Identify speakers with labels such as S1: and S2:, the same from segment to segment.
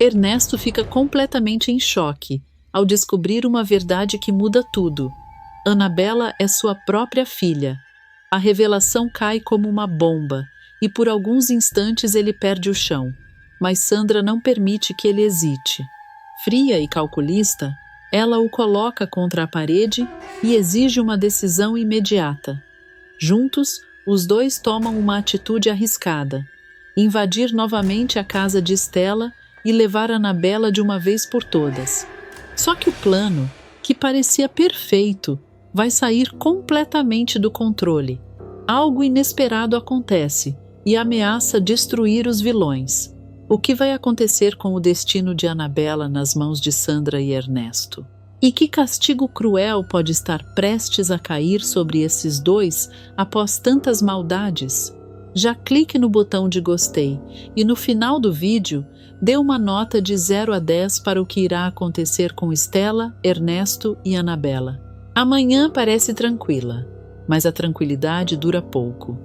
S1: Ernesto fica completamente em choque ao descobrir uma verdade que muda tudo. Anabela é sua própria filha. A revelação cai como uma bomba e por alguns instantes ele perde o chão. Mas Sandra não permite que ele hesite. Fria e calculista, ela o coloca contra a parede e exige uma decisão imediata. Juntos, os dois tomam uma atitude arriscada: invadir novamente a casa de Stella e levar Anabela de uma vez por todas. Só que o plano, que parecia perfeito, vai sair completamente do controle. Algo inesperado acontece e ameaça destruir os vilões. O que vai acontecer com o destino de Anabela nas mãos de Sandra e Ernesto? E que castigo cruel pode estar prestes a cair sobre esses dois após tantas maldades? Já clique no botão de gostei e no final do vídeo dê uma nota de 0 a 10 para o que irá acontecer com Stella, Ernesto e Anabela. Amanhã parece tranquila, mas a tranquilidade dura pouco.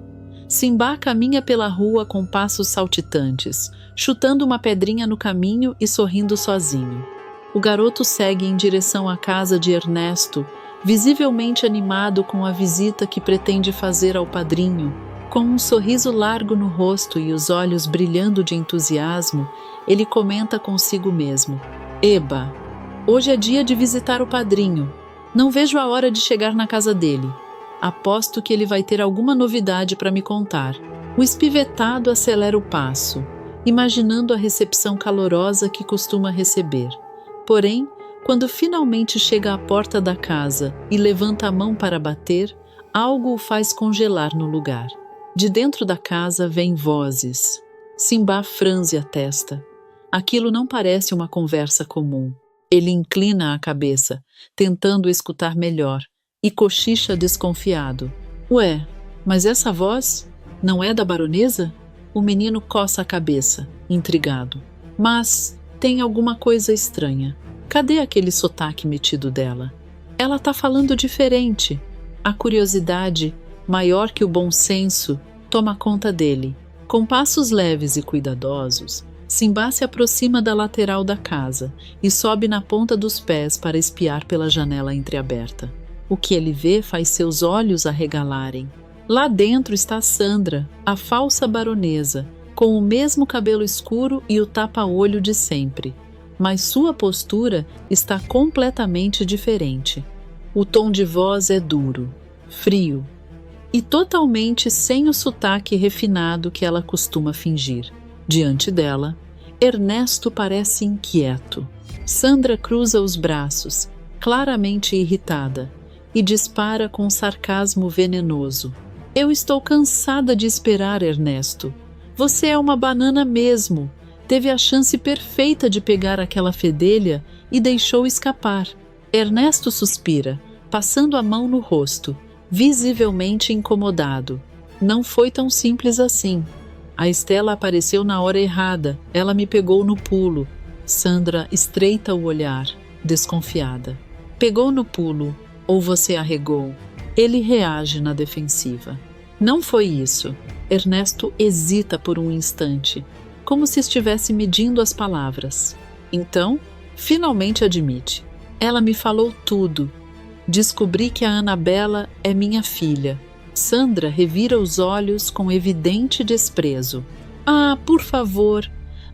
S1: Simba caminha pela rua com passos saltitantes, chutando uma pedrinha no caminho e sorrindo sozinho. O garoto segue em direção à casa de Ernesto, visivelmente animado com a visita que pretende fazer ao padrinho. Com um sorriso largo no rosto e os olhos brilhando de entusiasmo, ele comenta consigo mesmo: Eba, hoje é dia de visitar o padrinho. Não vejo a hora de chegar na casa dele. Aposto que ele vai ter alguma novidade para me contar. O espivetado acelera o passo, imaginando a recepção calorosa que costuma receber. Porém, quando finalmente chega à porta da casa e levanta a mão para bater, algo o faz congelar no lugar. De dentro da casa vêm vozes. Simba franze a testa. Aquilo não parece uma conversa comum. Ele inclina a cabeça, tentando escutar melhor, e cochicha desconfiado. Ué, mas essa voz não é da baronesa? O menino coça a cabeça, intrigado. Mas tem alguma coisa estranha. Cadê aquele sotaque metido dela? Ela tá falando diferente. A curiosidade, maior que o bom senso, toma conta dele. Com passos leves e cuidadosos, Simba se aproxima da lateral da casa e sobe na ponta dos pés para espiar pela janela entreaberta. O que ele vê faz seus olhos arregalarem. Lá dentro está Sandra, a falsa baronesa, com o mesmo cabelo escuro e o tapa-olho de sempre. Mas sua postura está completamente diferente. O tom de voz é duro, frio e totalmente sem o sotaque refinado que ela costuma fingir. Diante dela, Ernesto parece inquieto. Sandra cruza os braços, claramente irritada, e dispara com sarcasmo venenoso. Eu estou cansada de esperar, Ernesto. Você é uma banana mesmo. Teve a chance perfeita de pegar aquela fedelha e deixou escapar. Ernesto suspira, passando a mão no rosto, visivelmente incomodado. Não foi tão simples assim. A Stella apareceu na hora errada. Ela me pegou no pulo. Sandra estreita o olhar, desconfiada. Pegou no pulo. Ou você arregou? Ele reage na defensiva. Não foi isso. Ernesto hesita por um instante, como se estivesse medindo as palavras. Então, finalmente admite. Ela me falou tudo. Descobri que a Anabela é minha filha. Sandra revira os olhos com evidente desprezo. Ah, por favor,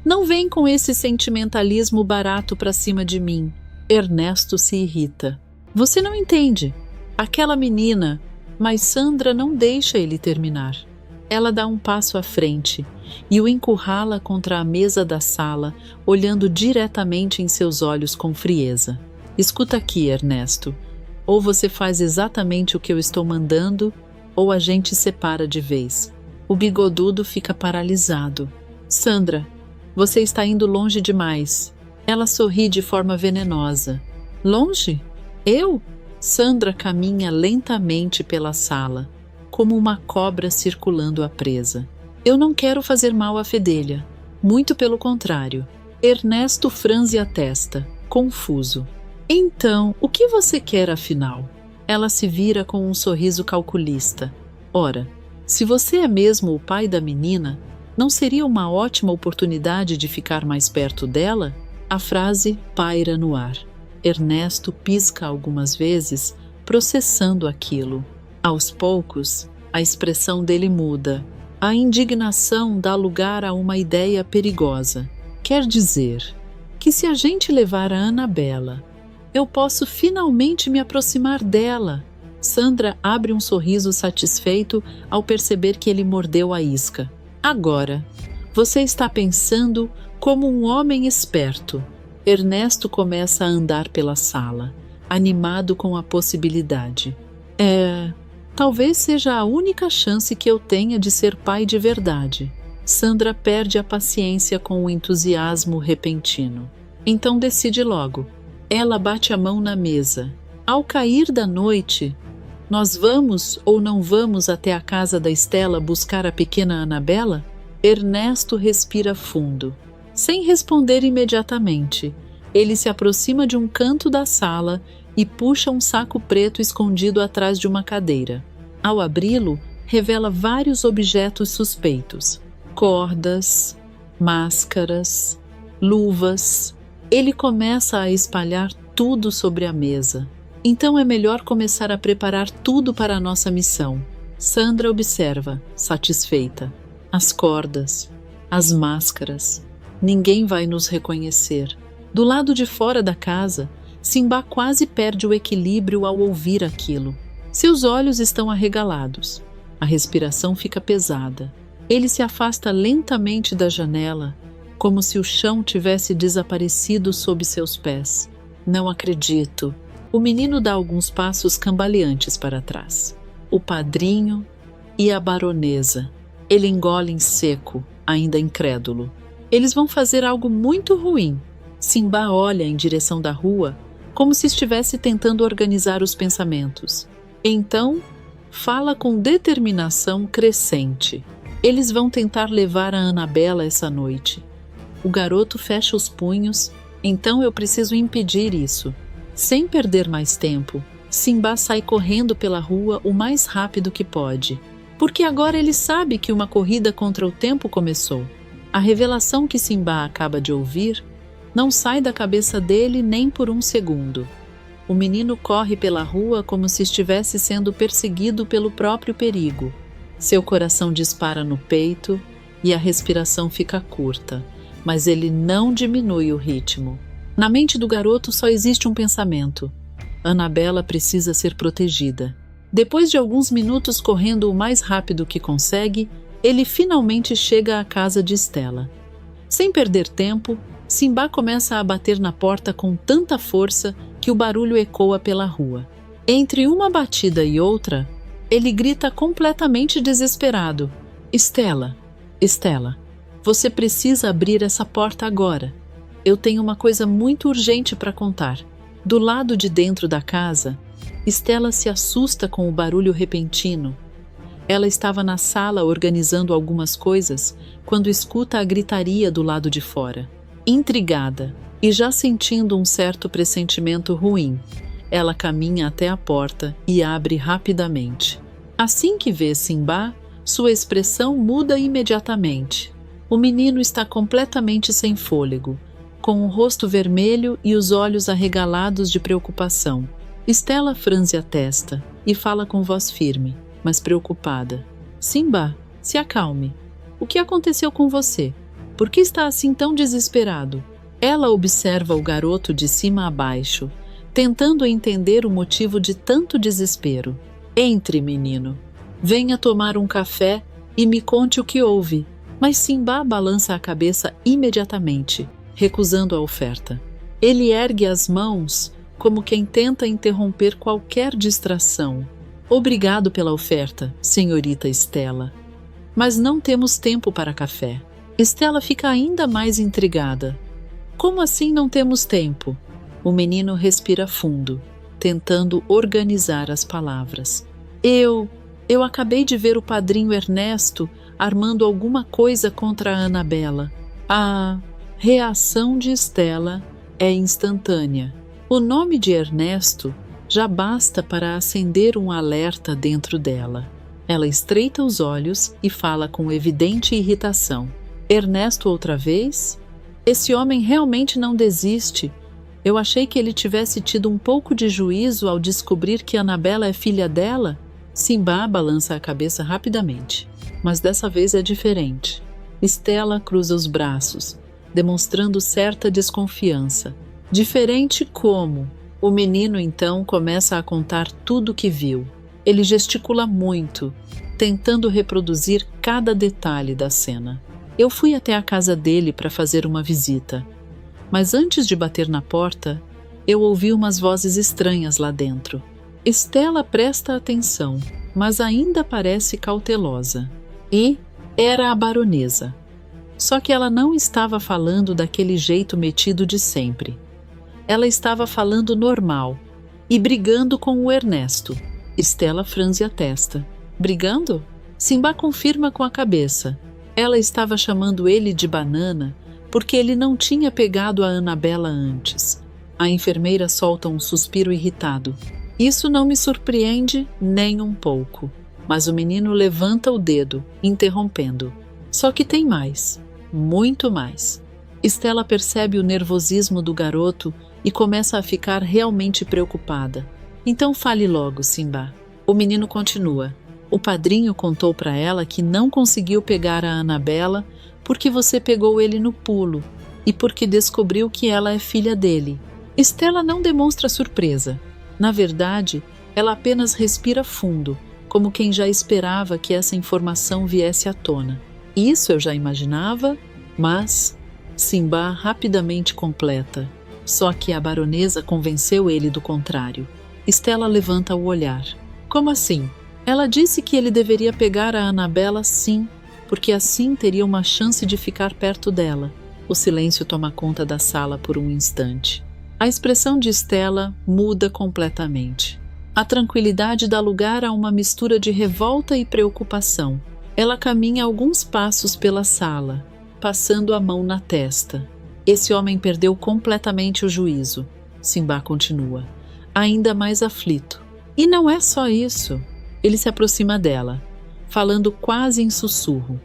S1: não vem com esse sentimentalismo barato para cima de mim. Ernesto se irrita. Você não entende. Aquela menina... Mas Sandra não deixa ele terminar. Ela dá um passo à frente e o encurrala contra a mesa da sala, olhando diretamente em seus olhos com frieza. Escuta aqui, Ernesto. Ou você faz exatamente o que eu estou mandando, ou a gente separa de vez. O bigodudo fica paralisado. Sandra, você está indo longe demais. Ela sorri de forma venenosa. Longe? Eu? Sandra caminha lentamente pela sala, como uma cobra circulando a presa. Eu não quero fazer mal à fedelha. Muito pelo contrário. Ernesto franze a testa, confuso. Então, o que você quer afinal? Ela se vira com um sorriso calculista. Ora, se você é mesmo o pai da menina, Não seria uma ótima oportunidade de ficar mais perto dela? A frase paira no ar. Ernesto pisca algumas vezes, processando aquilo. Aos poucos, a expressão dele muda. A indignação dá lugar a uma ideia perigosa. Quer dizer que se a gente levar a Anabela, eu posso finalmente me aproximar dela. Sandra abre um sorriso satisfeito ao perceber que ele mordeu a isca. Agora, você está pensando como um homem esperto. Ernesto começa a andar pela sala, animado com a possibilidade. Talvez seja a única chance que eu tenha de ser pai de verdade. Sandra perde a paciência com o entusiasmo repentino. Então decide logo. Ela bate a mão na mesa. Ao cair da noite, nós vamos ou não vamos até a casa da Estela buscar a pequena Anabela? Ernesto respira fundo. Sem responder imediatamente, ele se aproxima de um canto da sala e puxa um saco preto escondido atrás de uma cadeira. Ao abri-lo, revela vários objetos suspeitos. Cordas, máscaras, luvas. Ele começa a espalhar tudo sobre a mesa. Então é melhor começar a preparar tudo para a nossa missão. Sandra observa, satisfeita. As cordas, as máscaras. Ninguém vai nos reconhecer. Do lado de fora da casa, Simba quase perde o equilíbrio ao ouvir aquilo. Seus olhos estão arregalados. A respiração fica pesada. Ele se afasta lentamente da janela, como se o chão tivesse desaparecido sob seus pés. Não acredito. O menino dá alguns passos cambaleantes para trás. O padrinho e a baronesa. Ele engole em seco, ainda incrédulo. Eles vão fazer algo muito ruim. Simba olha em direção da rua, como se estivesse tentando organizar os pensamentos. Então, fala com determinação crescente. Eles vão tentar levar a Anabela essa noite. O garoto fecha os punhos, então eu preciso impedir isso. Sem perder mais tempo, Simba sai correndo pela rua o mais rápido que pode. Porque agora ele sabe que uma corrida contra o tempo começou. A revelação que Simba acaba de ouvir não sai da cabeça dele nem por um segundo. O menino corre pela rua como se estivesse sendo perseguido pelo próprio perigo. Seu coração dispara no peito e a respiração fica curta, mas ele não diminui o ritmo. Na mente do garoto só existe um pensamento. Anabela precisa ser protegida. Depois de alguns minutos correndo o mais rápido que consegue, ele finalmente chega à casa de Estela. Sem perder tempo, Simba começa a bater na porta com tanta força que o barulho ecoa pela rua. Entre uma batida e outra, ele grita completamente desesperado. Estela, Estela, você precisa abrir essa porta agora. Eu tenho uma coisa muito urgente para contar. Do lado de dentro da casa, Estela se assusta com o barulho repentino. Ela estava na sala organizando algumas coisas quando escuta a gritaria do lado de fora. Intrigada e já sentindo um certo pressentimento ruim, ela caminha até a porta e abre rapidamente. Assim que vê Simba, sua expressão muda imediatamente. O menino está completamente sem fôlego, com o rosto vermelho e os olhos arregalados de preocupação. Estela franze a testa e fala com voz firme, mas preocupada. Simba, se acalme. O que aconteceu com você? Por que está assim tão desesperado? Ela observa o garoto de cima a baixo, tentando entender o motivo de tanto desespero. Entre, menino. Venha tomar um café e me conte o que houve. Mas Simba balança a cabeça imediatamente, recusando a oferta. Ele ergue as mãos como quem tenta interromper qualquer distração. Obrigado pela oferta, senhorita Estela. Mas não temos tempo para café. Estela fica ainda mais intrigada. Como assim não temos tempo? O menino respira fundo, tentando organizar as palavras. Eu acabei de ver o padrinho Ernesto armando alguma coisa contra a Anabela. A reação de Estela é instantânea. O nome de Ernesto já basta para acender um alerta dentro dela. Ela estreita os olhos e fala com evidente irritação. Ernesto outra vez? Esse homem realmente não desiste. Eu achei que ele tivesse tido um pouco de juízo ao descobrir que Anabela é filha dela. Simba balança a cabeça rapidamente, mas dessa vez é diferente. Estela cruza os braços, demonstrando certa desconfiança. Diferente como? O menino então começa a contar tudo o que viu. Ele gesticula muito, tentando reproduzir cada detalhe da cena. Eu fui até a casa dele para fazer uma visita, mas antes de bater na porta, eu ouvi umas vozes estranhas lá dentro. Estela presta atenção, mas ainda parece cautelosa. E era a baronesa. Só que ela não estava falando daquele jeito metido de sempre. Ela estava falando normal e brigando com o Ernesto. Estela franze a testa. Brigando? Simba confirma com a cabeça. Ela estava chamando ele de banana porque ele não tinha pegado a Anabela antes. A enfermeira solta um suspiro irritado. Isso não me surpreende nem um pouco. Mas o menino levanta o dedo, interrompendo. Só que tem mais. Muito mais. Estela percebe o nervosismo do garoto e começa a ficar realmente preocupada. Então fale logo, Simba. O menino continua. O padrinho contou para ela que não conseguiu pegar a Anabela porque você pegou ele no pulo e porque descobriu que ela é filha dele. Estela não demonstra surpresa. Na verdade, ela apenas respira fundo, como quem já esperava que essa informação viesse à tona. Isso eu já imaginava, mas Simba rapidamente completa. Só que a baronesa convenceu ele do contrário. Estela levanta o olhar. Como assim? Ela disse que ele deveria pegar a Anabela sim, porque assim teria uma chance de ficar perto dela. O silêncio toma conta da sala por um instante. A expressão de Estela muda completamente. A tranquilidade dá lugar a uma mistura de revolta e preocupação. Ela caminha alguns passos pela sala, passando a mão na testa. Esse homem perdeu completamente o juízo. Simba continua, ainda mais aflito. E não é só isso. Ele se aproxima dela, falando quase em sussurro,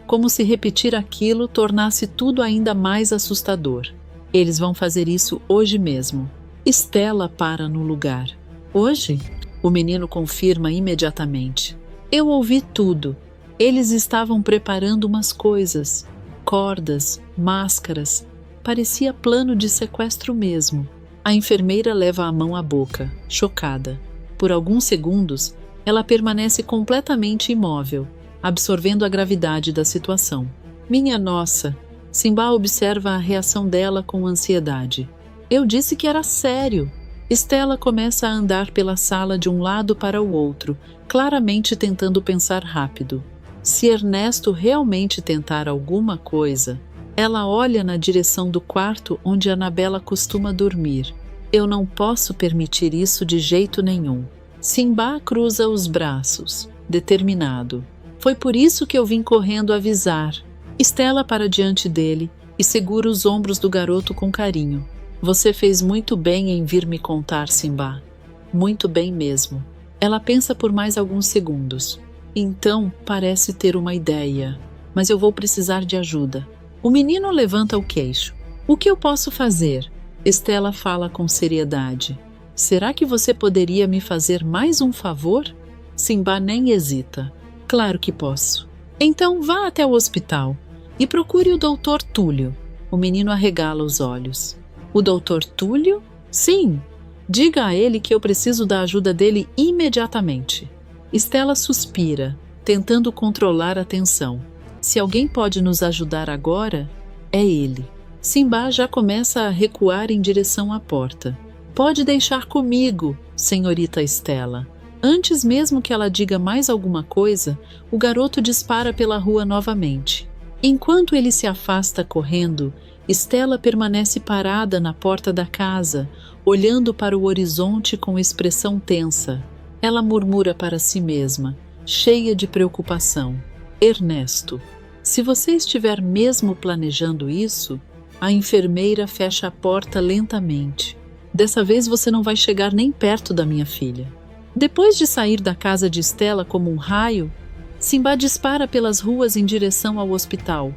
S1: como se repetir aquilo tornasse tudo ainda mais assustador. Eles vão fazer isso hoje mesmo. Estela para no lugar. Hoje? O menino confirma imediatamente. Eu ouvi tudo. Eles estavam preparando umas coisas. Cordas, máscaras. Parecia plano de sequestro mesmo. A enfermeira leva a mão à boca, chocada. Por alguns segundos, ela permanece completamente imóvel, absorvendo a gravidade da situação. Minha nossa! Simba observa a reação dela com ansiedade. Eu disse que era sério. Estela começa a andar pela sala de um lado para o outro, claramente tentando pensar rápido. Se Ernesto realmente tentar alguma coisa, ela olha na direção do quarto onde Anabela costuma dormir. Eu não posso permitir isso de jeito nenhum. Simba cruza os braços, determinado. Foi por isso que eu vim correndo avisar. Estela para diante dele e segura os ombros do garoto com carinho. Você fez muito bem em vir me contar, Simba. Muito bem mesmo. Ela pensa por mais alguns segundos. Então parece ter uma ideia, mas eu vou precisar de ajuda. O menino levanta o queixo. O que eu posso fazer? Estela fala com seriedade. Será que você poderia me fazer mais um favor? Simba nem hesita. Claro que posso. Então vá até o hospital e procure o Dr. Túlio. O menino arregala os olhos. O Dr. Túlio? Sim. Diga a ele que eu preciso da ajuda dele imediatamente. Estela suspira, tentando controlar a tensão. Se alguém pode nos ajudar agora, é ele. Simba já começa a recuar em direção à porta. Pode deixar comigo, senhorita Estela. Antes mesmo que ela diga mais alguma coisa, o garoto dispara pela rua novamente. Enquanto ele se afasta correndo, Estela permanece parada na porta da casa, olhando para o horizonte com expressão tensa. Ela murmura para si mesma, cheia de preocupação. Ernesto, se você estiver mesmo planejando isso, a enfermeira fecha a porta lentamente. Dessa vez você não vai chegar nem perto da minha filha. Depois de sair da casa de Stella como um raio, Simba dispara pelas ruas em direção ao hospital.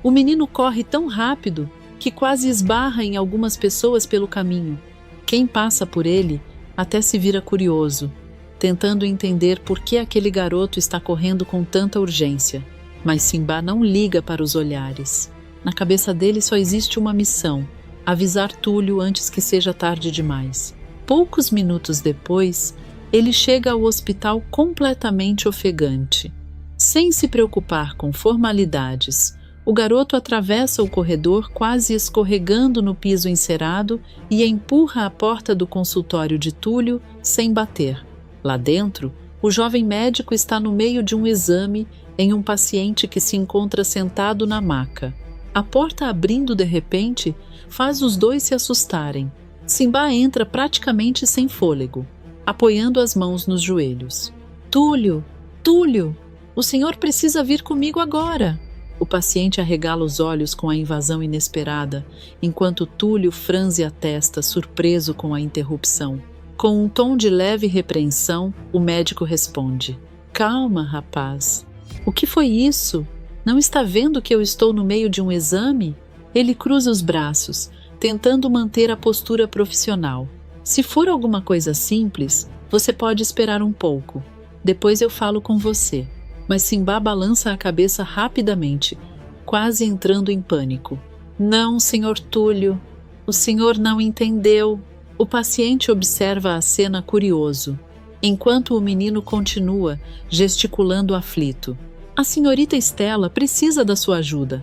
S1: O menino corre tão rápido que quase esbarra em algumas pessoas pelo caminho. Quem passa por ele até se vira curioso, tentando entender por que aquele garoto está correndo com tanta urgência. Mas Simba não liga para os olhares. Na cabeça dele só existe uma missão: avisar Túlio antes que seja tarde demais. Poucos minutos depois, ele chega ao hospital completamente ofegante. Sem se preocupar com formalidades, o garoto atravessa o corredor quase escorregando no piso encerado e empurra a porta do consultório de Túlio sem bater. Lá dentro, o jovem médico está no meio de um exame em um paciente que se encontra sentado na maca. A porta abrindo de repente faz os dois se assustarem. Simba entra praticamente sem fôlego, apoiando as mãos nos joelhos. Túlio! Túlio! O senhor precisa vir comigo agora! O paciente arregala os olhos com a invasão inesperada, enquanto Túlio franze a testa, surpreso com a interrupção. Com um tom de leve repreensão, o médico responde: Calma, rapaz. O que foi isso? Não está vendo que eu estou no meio de um exame? Ele cruza os braços, tentando manter a postura profissional. Se for alguma coisa simples, você pode esperar um pouco. Depois eu falo com você. Mas Simba balança a cabeça rapidamente, quase entrando em pânico. Não, senhor Túlio. O senhor não entendeu. O paciente observa a cena curioso, enquanto o menino continua, gesticulando aflito. A senhorita Stella precisa da sua ajuda.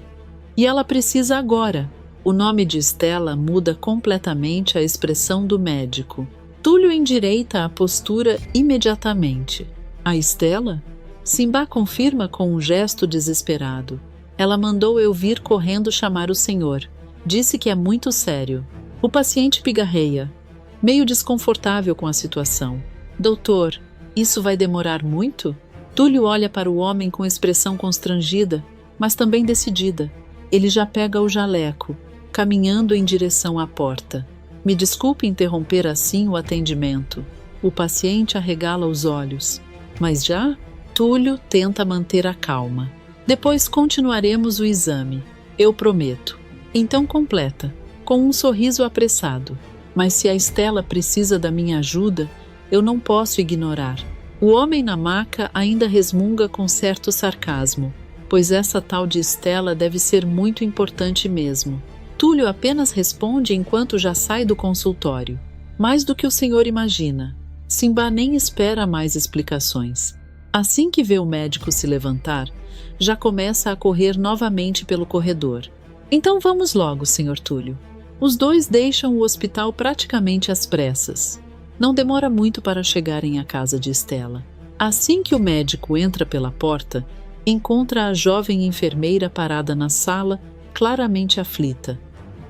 S1: E ela precisa agora. O nome de Stella muda completamente a expressão do médico. Túlio endireita a postura imediatamente. A Stella? Simba confirma com um gesto desesperado. Ela mandou eu vir correndo chamar o senhor. Disse que é muito sério. O paciente pigarreia, meio desconfortável com a situação. Doutor, isso vai demorar muito? Túlio olha para o homem com expressão constrangida, mas também decidida. Ele já pega o jaleco, caminhando em direção à porta. Me desculpe interromper assim o atendimento. O paciente arregala os olhos. Mas já? Túlio tenta manter a calma. Depois continuaremos o exame. Eu prometo. Então completa, com um sorriso apressado. Mas se a Stella precisa da minha ajuda, eu não posso ignorar. O homem na maca ainda resmunga com certo sarcasmo, pois essa tal de Stella deve ser muito importante mesmo. Túlio apenas responde enquanto já sai do consultório. Mais do que o senhor imagina. Simba nem espera mais explicações. Assim que vê o médico se levantar, já começa a correr novamente pelo corredor. Então vamos logo, senhor Túlio. Os dois deixam o hospital praticamente às pressas. Não demora muito para chegarem à casa de Stella. Assim que o médico entra pela porta, encontra a jovem enfermeira parada na sala, claramente aflita.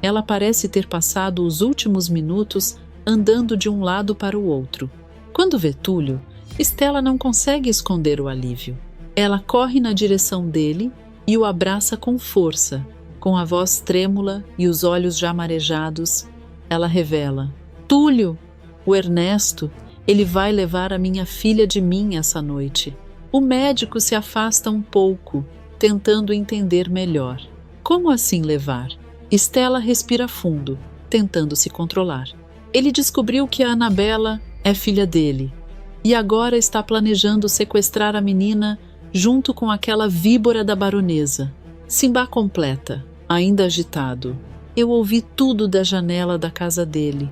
S1: Ela parece ter passado os últimos minutos andando de um lado para o outro. Quando vê Túlio, Stella não consegue esconder o alívio. Ela corre na direção dele e o abraça com força. Com a voz trêmula e os olhos já marejados, ela revela: Túlio, o Ernesto, ele vai levar a minha filha de mim essa noite. O médico se afasta um pouco, tentando entender melhor. Como assim levar? Stella respira fundo, tentando se controlar. Ele descobriu que a Annabella é filha dele. E agora está planejando sequestrar a menina junto com aquela víbora da baronesa. Simba completa, ainda agitado. Eu ouvi tudo da janela da casa dele.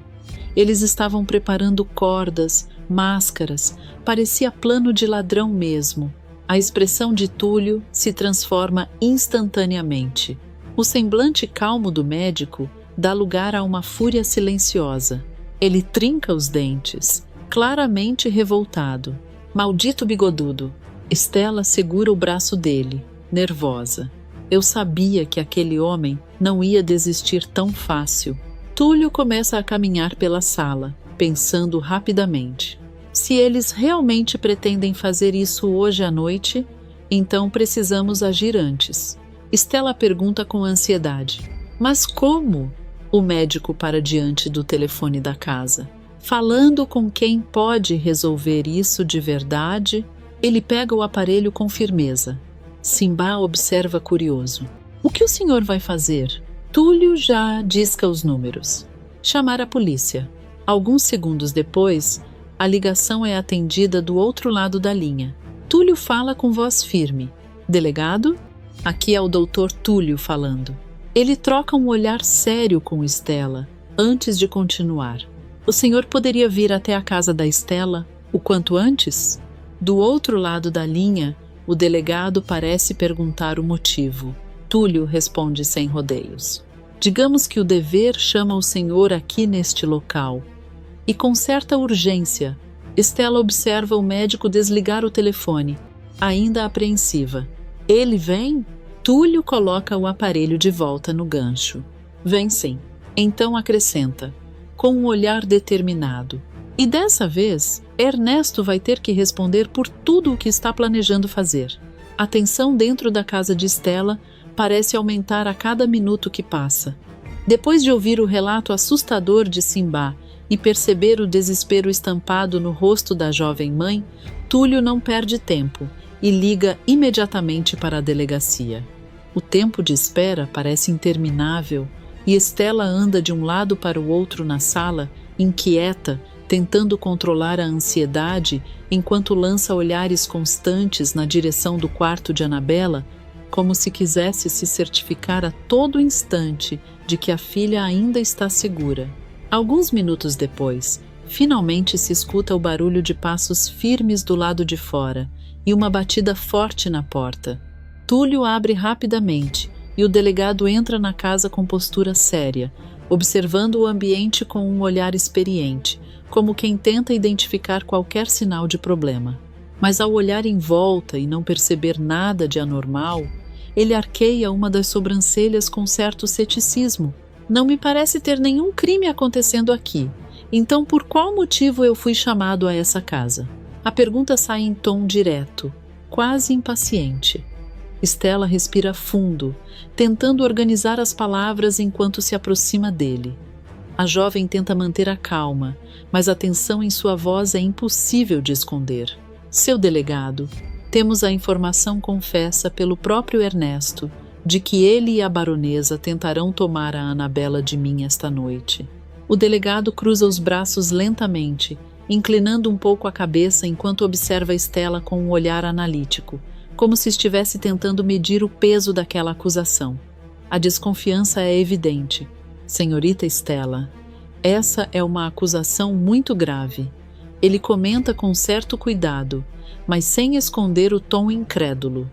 S1: Eles estavam preparando cordas, máscaras, parecia plano de ladrão mesmo. A expressão de Túlio se transforma instantaneamente. O semblante calmo do médico dá lugar a uma fúria silenciosa. Ele trinca os dentes, claramente revoltado. Maldito bigodudo! Stella segura o braço dele, nervosa. Eu sabia que aquele homem não ia desistir tão fácil. Túlio começa a caminhar pela sala, pensando rapidamente. Se eles realmente pretendem fazer isso hoje à noite, então precisamos agir antes. Stella pergunta com ansiedade. Mas como? O médico para diante do telefone da casa. Falando com quem pode resolver isso de verdade, ele pega o aparelho com firmeza. Simbá observa curioso. O que o senhor vai fazer? Túlio já disca os números. Chamar a polícia. Alguns segundos depois, a ligação é atendida do outro lado da linha. Túlio fala com voz firme. Delegado? Aqui é o doutor Túlio falando. Ele troca um olhar sério com Estela, antes de continuar. O senhor poderia vir até a casa da Estela o quanto antes? Do outro lado da linha, o delegado parece perguntar o motivo. Túlio responde sem rodeios. Digamos que o dever chama o senhor aqui neste local. E com certa urgência, Estela observa o médico desligar o telefone, ainda apreensiva. Ele vem? Túlio coloca o aparelho de volta no gancho. Vem sim. Então acrescenta, com um olhar determinado. E dessa vez, Ernesto vai ter que responder por tudo o que está planejando fazer. A tensão dentro da casa de Estela parece aumentar a cada minuto que passa. Depois de ouvir o relato assustador de Simbá e perceber o desespero estampado no rosto da jovem mãe, Túlio não perde tempo e liga imediatamente para a delegacia. O tempo de espera parece interminável e Estela anda de um lado para o outro na sala, inquieta, tentando controlar a ansiedade enquanto lança olhares constantes na direção do quarto de Anabela, como se quisesse se certificar a todo instante de que a filha ainda está segura. Alguns minutos depois, finalmente se escuta o barulho de passos firmes do lado de fora e uma batida forte na porta. Túlio abre rapidamente e o delegado entra na casa com postura séria, observando o ambiente com um olhar experiente, como quem tenta identificar qualquer sinal de problema. Mas ao olhar em volta e não perceber nada de anormal, ele arqueia uma das sobrancelhas com certo ceticismo. Não me parece ter nenhum crime acontecendo aqui. Então por qual motivo eu fui chamado a essa casa? A pergunta sai em tom direto, quase impaciente. Estela respira fundo, tentando organizar as palavras enquanto se aproxima dele. A jovem tenta manter a calma, mas a tensão em sua voz é impossível de esconder. Seu delegado, temos a informação confessa pelo próprio Ernesto de que ele e a baronesa tentarão tomar a Anabela de mim esta noite. O delegado cruza os braços lentamente, inclinando um pouco a cabeça enquanto observa Estela com um olhar analítico, como se estivesse tentando medir o peso daquela acusação. A desconfiança é evidente. Senhorita Estela, essa é uma acusação muito grave. Ele comenta com certo cuidado, mas sem esconder o tom incrédulo.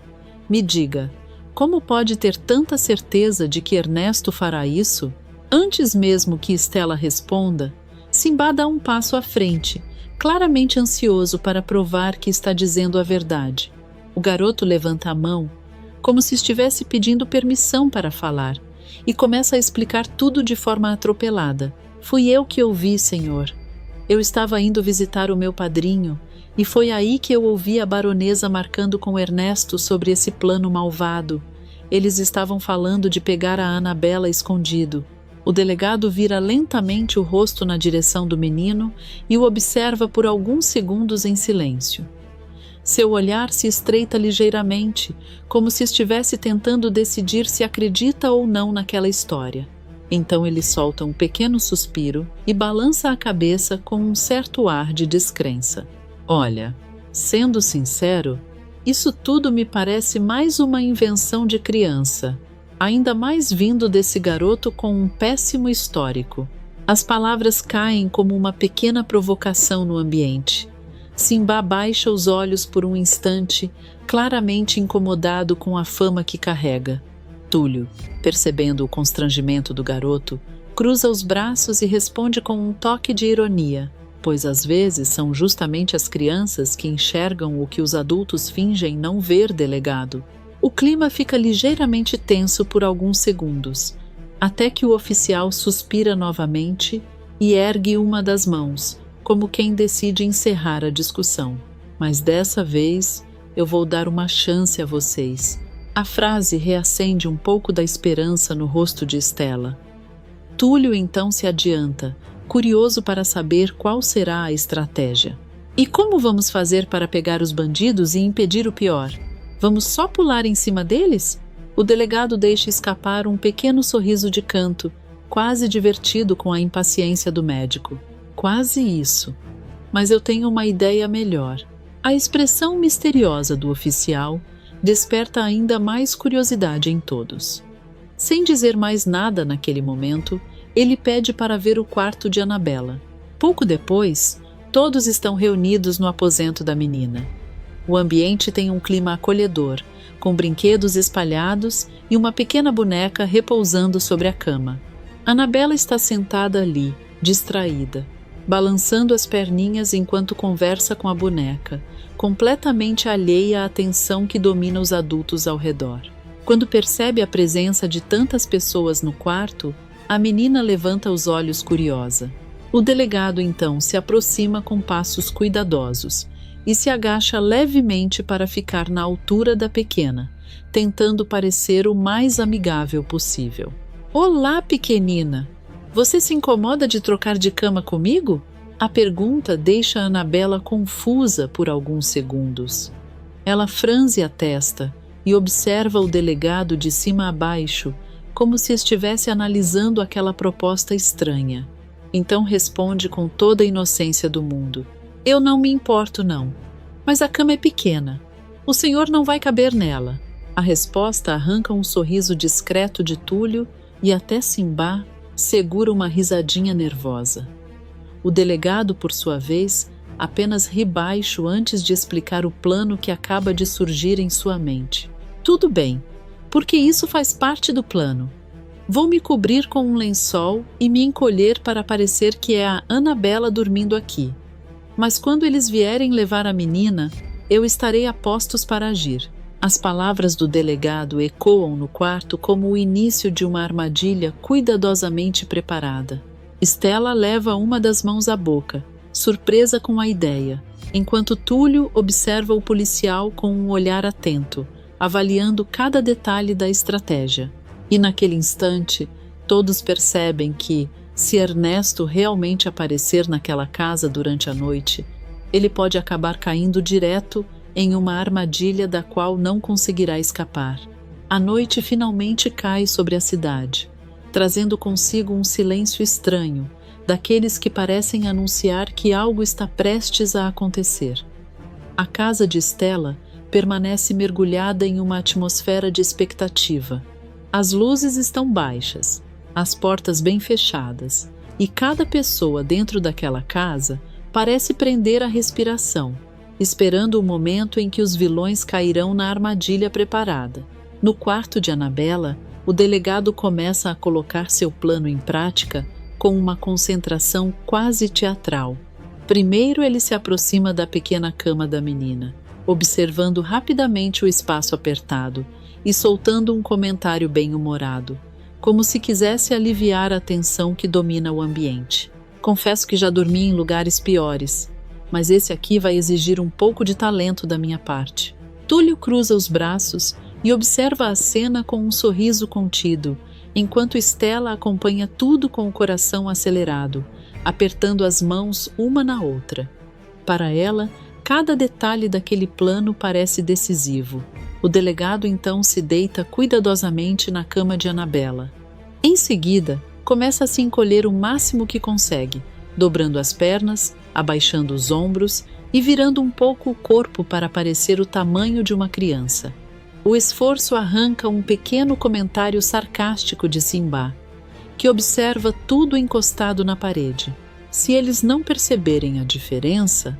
S1: Me diga, como pode ter tanta certeza de que Ernesto fará isso? Antes mesmo que Estela responda, Simbá dá um passo à frente, claramente ansioso para provar que está dizendo a verdade. O garoto levanta a mão, como se estivesse pedindo permissão para falar, e começa a explicar tudo de forma atropelada. Fui eu que ouvi, senhor. Eu estava indo visitar o meu padrinho, e foi aí que eu ouvi a baronesa marcando com Ernesto sobre esse plano malvado. Eles estavam falando de pegar a Anabela escondido. O delegado vira lentamente o rosto na direção do menino e o observa por alguns segundos em silêncio. Seu olhar se estreita ligeiramente, como se estivesse tentando decidir se acredita ou não naquela história. Então ele solta um pequeno suspiro e balança a cabeça com um certo ar de descrença. Olha, sendo sincero, isso tudo me parece mais uma invenção de criança, ainda mais vindo desse garoto com um péssimo histórico. As palavras caem como uma pequena provocação no ambiente. Simbá baixa os olhos por um instante, claramente incomodado com a fama que carrega. Túlio, percebendo o constrangimento do garoto, cruza os braços e responde com um toque de ironia, pois às vezes são justamente as crianças que enxergam o que os adultos fingem não ver, delegado. O clima fica ligeiramente tenso por alguns segundos, até que o oficial suspira novamente e ergue uma das mãos, como quem decide encerrar a discussão. Mas dessa vez eu vou dar uma chance a vocês. A frase reacende um pouco da esperança no rosto de Estela. Túlio então se adianta, curioso para saber qual será a estratégia. E como vamos fazer para pegar os bandidos e impedir o pior? Vamos só pular em cima deles? O delegado deixa escapar um pequeno sorriso de canto, quase divertido com a impaciência do médico. Quase isso. Mas eu tenho uma ideia melhor. A expressão misteriosa do oficial desperta ainda mais curiosidade em todos. Sem dizer mais nada naquele momento, ele pede para ver o quarto de Annabella. Pouco depois, todos estão reunidos no aposento da menina. O ambiente tem um clima acolhedor, com brinquedos espalhados e uma pequena boneca repousando sobre a cama. Annabella está sentada ali, distraída, balançando as perninhas enquanto conversa com a boneca, completamente alheia à tensão que domina os adultos ao redor. Quando percebe a presença de tantas pessoas no quarto, a menina levanta os olhos curiosa. O delegado então se aproxima com passos cuidadosos e se agacha levemente para ficar na altura da pequena, tentando parecer o mais amigável possível. Olá, pequenina! Você se incomoda de trocar de cama comigo? A pergunta deixa Annabella confusa por alguns segundos. Ela franze a testa e observa o delegado de cima a baixo, como se estivesse analisando aquela proposta estranha. Então responde com toda a inocência do mundo. Eu não me importo, não. Mas a cama é pequena. O senhor não vai caber nela. A resposta arranca um sorriso discreto de Túlio e até Simbá segura uma risadinha nervosa. O delegado, por sua vez, apenas ri baixo antes de explicar o plano que acaba de surgir em sua mente. Tudo bem, porque isso faz parte do plano. Vou me cobrir com um lençol e me encolher para parecer que é a Annabella dormindo aqui. Mas quando eles vierem levar a menina, eu estarei a postos para agir. As palavras do delegado ecoam no quarto como o início de uma armadilha cuidadosamente preparada. Stella leva uma das mãos à boca, surpresa com a ideia, enquanto Túlio observa o policial com um olhar atento, avaliando cada detalhe da estratégia. E naquele instante, todos percebem que, se Ernesto realmente aparecer naquela casa durante a noite, ele pode acabar caindo direto em uma armadilha da qual não conseguirá escapar. A noite finalmente cai sobre a cidade, trazendo consigo um silêncio estranho, daqueles que parecem anunciar que algo está prestes a acontecer. A casa de Stella permanece mergulhada em uma atmosfera de expectativa. As luzes estão baixas, as portas bem fechadas, e cada pessoa dentro daquela casa parece prender a respiração, esperando o momento em que os vilões cairão na armadilha preparada. No quarto de Annabella, o delegado começa a colocar seu plano em prática com uma concentração quase teatral. Primeiro ele se aproxima da pequena cama da menina, observando rapidamente o espaço apertado e soltando um comentário bem-humorado, como se quisesse aliviar a tensão que domina o ambiente. Confesso que já dormi em lugares piores, mas esse aqui vai exigir um pouco de talento da minha parte. Túlio cruza os braços e observa a cena com um sorriso contido, enquanto Stella acompanha tudo com o coração acelerado, apertando as mãos uma na outra. Para ela, cada detalhe daquele plano parece decisivo. O delegado então se deita cuidadosamente na cama de Annabella. Em seguida, começa a se encolher o máximo que consegue, dobrando as pernas, abaixando os ombros e virando um pouco o corpo para parecer o tamanho de uma criança. O esforço arranca um pequeno comentário sarcástico de Simbá, que observa tudo encostado na parede. Se eles não perceberem a diferença,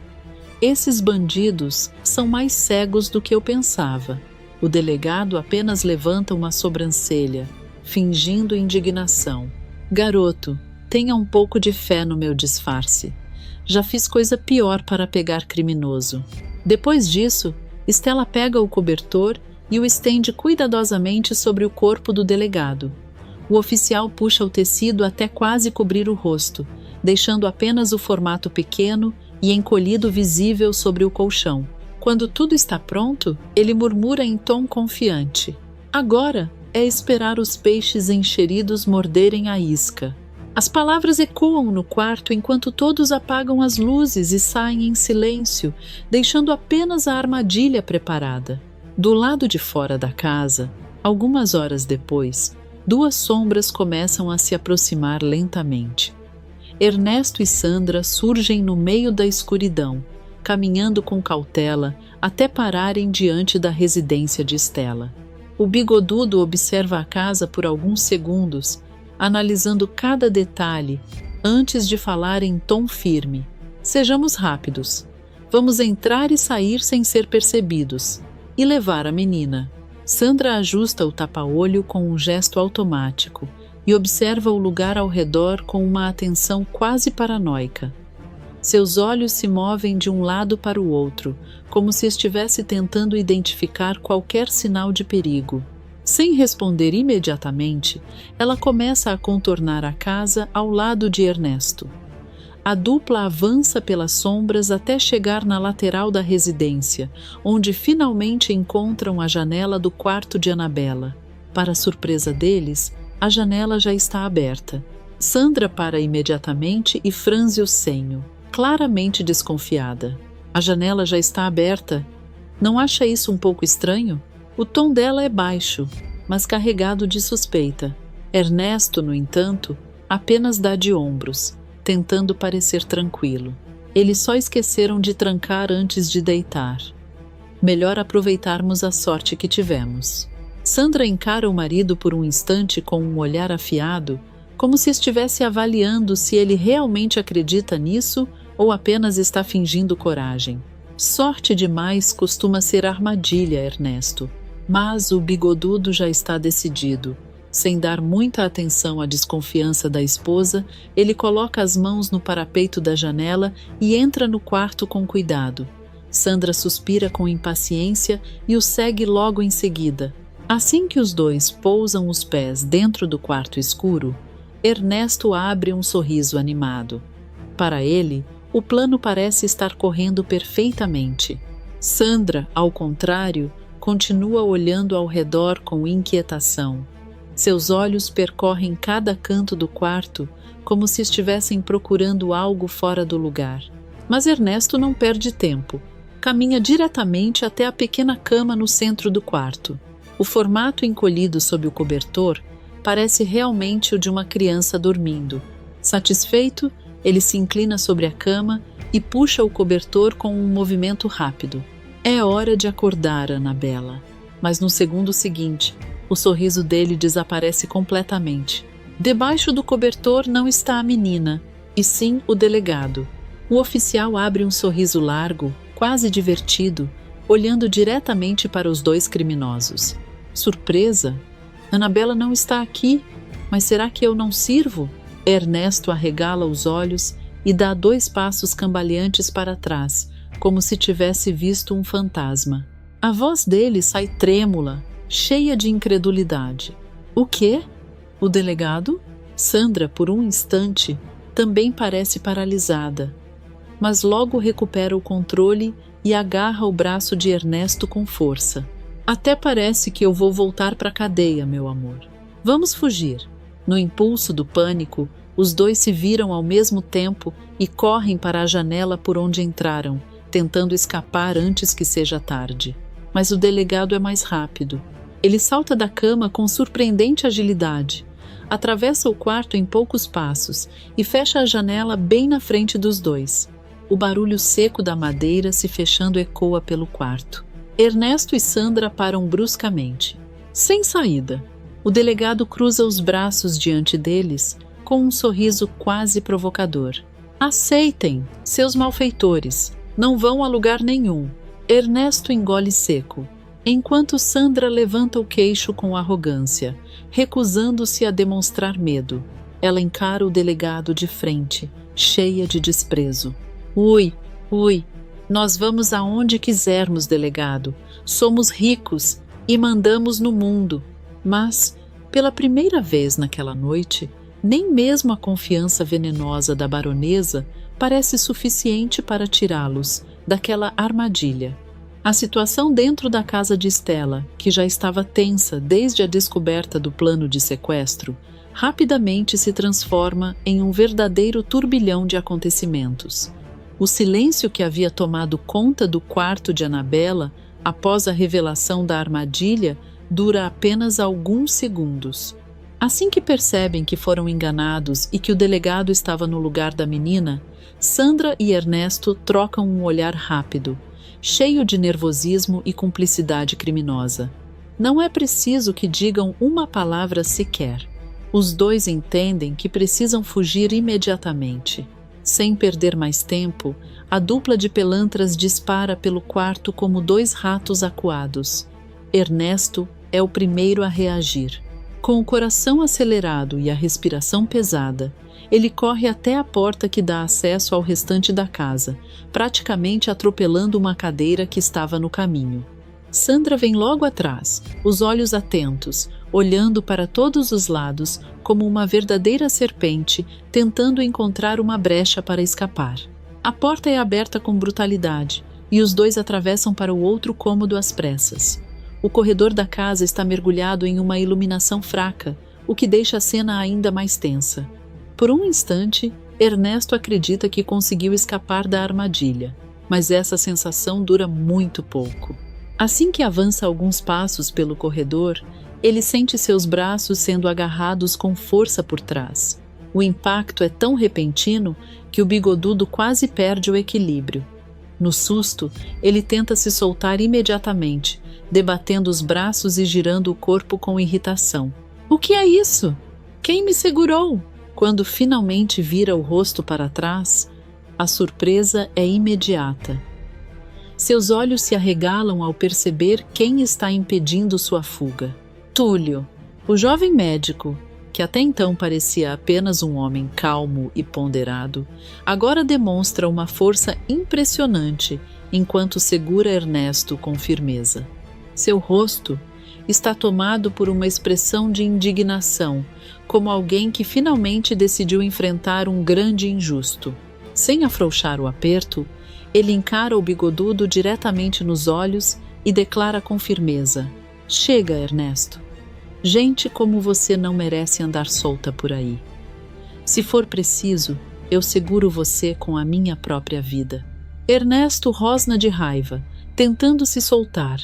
S1: esses bandidos são mais cegos do que eu pensava. O delegado apenas levanta uma sobrancelha, fingindo indignação. Garoto, tenha um pouco de fé no meu disfarce. Já fiz coisa pior para pegar criminoso. Depois disso, Stella pega o cobertor e o estende cuidadosamente sobre o corpo do delegado. O oficial puxa o tecido até quase cobrir o rosto, deixando apenas o formato pequeno e encolhido visível sobre o colchão. Quando tudo está pronto, ele murmura em tom confiante. Agora é esperar os peixes encheridos morderem a isca. As palavras ecoam no quarto enquanto todos apagam as luzes e saem em silêncio, deixando apenas a armadilha preparada. Do lado de fora da casa, algumas horas depois, duas sombras começam a se aproximar lentamente. Ernesto e Sandra surgem no meio da escuridão, caminhando com cautela até pararem diante da residência de Stella. O bigodudo observa a casa por alguns segundos, analisando cada detalhe, antes de falar em tom firme. Sejamos rápidos. Vamos entrar e sair sem ser percebidos. E levar a menina. Sandra ajusta o tapa-olho com um gesto automático e observa o lugar ao redor com uma atenção quase paranoica. Seus olhos se movem de um lado para o outro, como se estivesse tentando identificar qualquer sinal de perigo. Sem responder imediatamente, ela começa a contornar a casa ao lado de Ernesto. A dupla avança pelas sombras até chegar na lateral da residência, onde finalmente encontram a janela do quarto de Annabella. Para surpresa deles, a janela já está aberta. Sandra para imediatamente e franze o senho, claramente desconfiada. A janela já está aberta. Não acha isso um pouco estranho? O tom dela é baixo, mas carregado de suspeita. Ernesto, no entanto, apenas dá de ombros, tentando parecer tranquilo. Eles só esqueceram de trancar antes de deitar. Melhor aproveitarmos a sorte que tivemos. Sandra encara o marido por um instante com um olhar afiado, como se estivesse avaliando se ele realmente acredita nisso ou apenas está fingindo coragem. Sorte demais costuma ser armadilha, Ernesto. Mas o bigodudo já está decidido. Sem dar muita atenção à desconfiança da esposa, ele coloca as mãos no parapeito da janela e entra no quarto com cuidado. Sandra suspira com impaciência e o segue logo em seguida. Assim que os dois pousam os pés dentro do quarto escuro, Ernesto abre um sorriso animado. Para ele, o plano parece estar correndo perfeitamente. Sandra, ao contrário, continua olhando ao redor com inquietação. Seus olhos percorrem cada canto do quarto como se estivessem procurando algo fora do lugar. Mas Ernesto não perde tempo. Caminha diretamente até a pequena cama no centro do quarto. O formato encolhido sob o cobertor parece realmente o de uma criança dormindo. Satisfeito, ele se inclina sobre a cama e puxa o cobertor com um movimento rápido. É hora de acordar, Annabella. Mas no segundo seguinte, o sorriso dele desaparece completamente. Debaixo do cobertor não está a menina, e sim o delegado. O oficial abre um sorriso largo, quase divertido, olhando diretamente para os dois criminosos. Surpresa? Annabella não está aqui, mas será que eu não sirvo? Ernesto arregala os olhos e dá 2 passos cambaleantes para trás, como se tivesse visto um fantasma. A voz dele sai trêmula, cheia de incredulidade. O quê? O delegado? Sandra, por um instante, também parece paralisada, mas logo recupera o controle e agarra o braço de Ernesto com força. Até parece que eu vou voltar para a cadeia, meu amor. Vamos fugir. No impulso do pânico, os dois se viram ao mesmo tempo e correm para a janela por onde entraram, tentando escapar antes que seja tarde. Mas o delegado é mais rápido. Ele salta da cama com surpreendente agilidade, atravessa o quarto em poucos passos e fecha a janela bem na frente dos dois. O barulho seco da madeira se fechando ecoa pelo quarto. Ernesto e Sandra param bruscamente. Sem saída. O delegado cruza os braços diante deles com um sorriso quase provocador. Aceitem, seus malfeitores. Não vão a lugar nenhum. Ernesto engole seco, enquanto Sandra levanta o queixo com arrogância, recusando-se a demonstrar medo. Ela encara o delegado de frente, cheia de desprezo. Ui, nós vamos aonde quisermos, delegado. Somos ricos e mandamos no mundo. Mas, pela primeira vez naquela noite, nem mesmo a confiança venenosa da baronesa parece suficiente para tirá-los daquela armadilha. A situação dentro da casa de Stella, que já estava tensa desde a descoberta do plano de sequestro, rapidamente se transforma em um verdadeiro turbilhão de acontecimentos. O silêncio que havia tomado conta do quarto de Annabella após a revelação da armadilha dura apenas alguns segundos. Assim que percebem que foram enganados e que o delegado estava no lugar da menina, Sandra e Ernesto trocam um olhar rápido, cheio de nervosismo e cumplicidade criminosa. Não é preciso que digam uma palavra sequer. Os dois entendem que precisam fugir imediatamente. Sem perder mais tempo, a dupla de pelantras dispara pelo quarto como dois ratos acuados. Ernesto é o primeiro a reagir. Com o coração acelerado e a respiração pesada, ele corre até a porta que dá acesso ao restante da casa, praticamente atropelando uma cadeira que estava no caminho. Sandra vem logo atrás, os olhos atentos, olhando para todos os lados como uma verdadeira serpente tentando encontrar uma brecha para escapar. A porta é aberta com brutalidade e os dois atravessam para o outro cômodo às pressas. O corredor da casa está mergulhado em uma iluminação fraca, o que deixa a cena ainda mais tensa. Por um instante, Ernesto acredita que conseguiu escapar da armadilha, mas essa sensação dura muito pouco. Assim que avança alguns passos pelo corredor, ele sente seus braços sendo agarrados com força por trás. O impacto é tão repentino que o bigodudo quase perde o equilíbrio. No susto, ele tenta se soltar imediatamente, debatendo os braços e girando o corpo com irritação. "O que é isso? Quem me segurou?" Quando finalmente vira o rosto para trás, a surpresa é imediata. Seus olhos se arregalam ao perceber quem está impedindo sua fuga. Túlio, o jovem médico, que até então parecia apenas um homem calmo e ponderado, agora demonstra uma força impressionante enquanto segura Ernesto com firmeza. Seu rosto está tomado por uma expressão de indignação, como alguém que finalmente decidiu enfrentar um grande injusto. Sem afrouxar o aperto, ele encara o bigodudo diretamente nos olhos e declara com firmeza: "Chega, Ernesto. Gente como você não merece andar solta por aí. Se for preciso, eu seguro você com a minha própria vida." Ernesto rosna de raiva, tentando se soltar,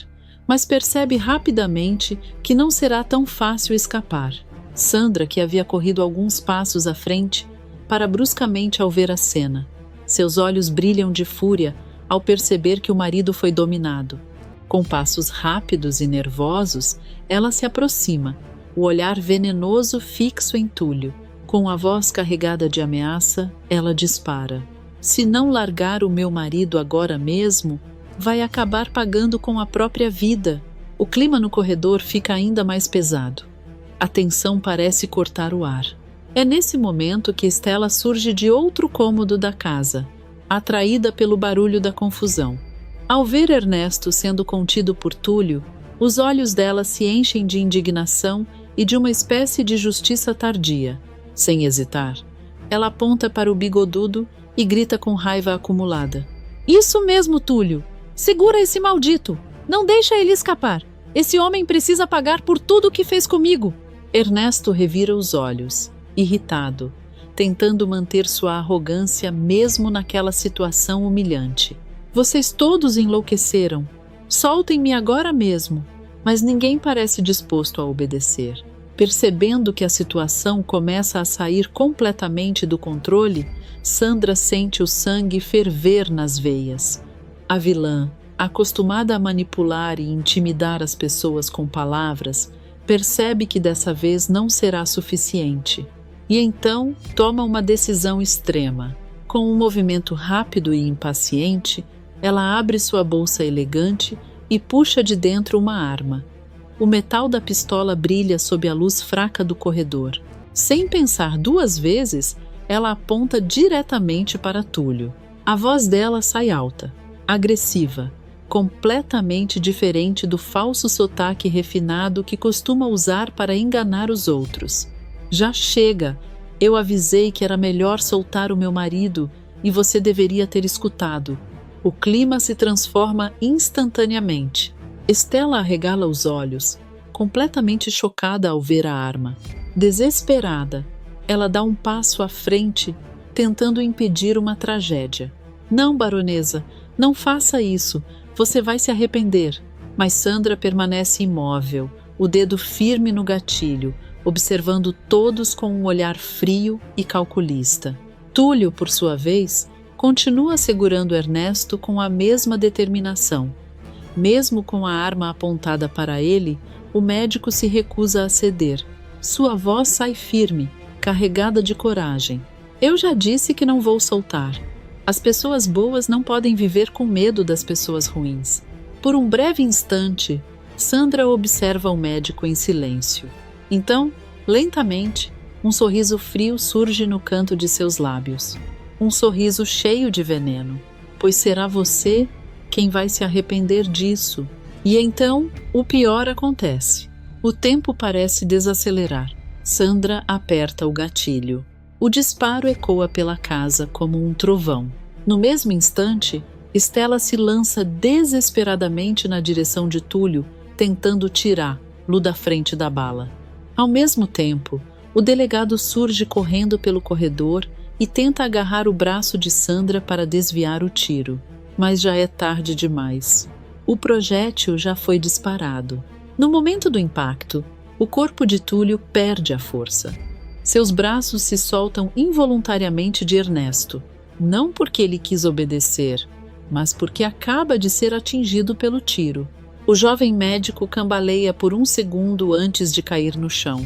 S1: mas percebe rapidamente que não será tão fácil escapar. Sandra, que havia corrido alguns passos à frente, para bruscamente ao ver a cena. Seus olhos brilham de fúria ao perceber que o marido foi dominado. Com passos rápidos e nervosos, ela se aproxima, o olhar venenoso fixo em Túlio. Com a voz carregada de ameaça, ela dispara: "Se não largar o meu marido agora mesmo, vai acabar pagando com a própria vida." O clima no corredor fica ainda mais pesado. A tensão parece cortar o ar. É nesse momento que Stella surge de outro cômodo da casa, atraída pelo barulho da confusão. Ao ver Ernesto sendo contido por Túlio, os olhos dela se enchem de indignação e de uma espécie de justiça tardia. Sem hesitar, ela aponta para o bigodudo e grita com raiva acumulada: "Isso mesmo, Túlio! Segura esse maldito! Não deixa ele escapar! Esse homem precisa pagar por tudo o que fez comigo!" Ernesto revira os olhos, irritado, tentando manter sua arrogância mesmo naquela situação humilhante. "Vocês todos enlouqueceram. Soltem-me agora mesmo." Mas ninguém parece disposto a obedecer. Percebendo que a situação começa a sair completamente do controle, Sandra sente o sangue ferver nas veias. A vilã, acostumada a manipular e intimidar as pessoas com palavras, percebe que dessa vez não será suficiente. E então toma uma decisão extrema. Com um movimento rápido e impaciente, ela abre sua bolsa elegante e puxa de dentro uma arma. O metal da pistola brilha sob a luz fraca do corredor. Sem pensar duas vezes, ela aponta diretamente para Túlio. A voz dela sai alta, agressiva, completamente diferente do falso sotaque refinado que costuma usar para enganar os outros. "Já chega! Eu avisei que era melhor soltar o meu marido e você deveria ter escutado." O clima se transforma instantaneamente. Stella arregala os olhos, completamente chocada ao ver a arma. Desesperada, ela dá um passo à frente, tentando impedir uma tragédia. Não, baronesa, não faça isso, você vai se arrepender. Mas Sandra permanece imóvel, o dedo firme no gatilho, observando todos com um olhar frio e calculista. Túlio, por sua vez, continua segurando Ernesto com a mesma determinação. Mesmo com a arma apontada para ele, o médico se recusa a ceder. Sua voz sai firme, carregada de coragem. Eu já disse que não vou soltar. As pessoas boas não podem viver com medo das pessoas ruins. Por um breve instante, Sandra observa o médico em silêncio. Então, lentamente, um sorriso frio surge no canto de seus lábios. Um sorriso cheio de veneno, pois será você quem vai se arrepender disso. E então, o pior acontece. O tempo parece desacelerar. Sandra aperta o gatilho. O disparo ecoa pela casa como um trovão. No mesmo instante, Estela se lança desesperadamente na direção de Túlio, tentando tirá-lo da frente da bala. Ao mesmo tempo, o delegado surge correndo pelo corredor e tenta agarrar o braço de Sandra para desviar o tiro. Mas já é tarde demais. O projétil já foi disparado. No momento do impacto, o corpo de Túlio perde a força. Seus braços se soltam involuntariamente de Ernesto, não porque ele quis obedecer, mas porque acaba de ser atingido pelo tiro. O jovem médico cambaleia por um segundo antes de cair no chão.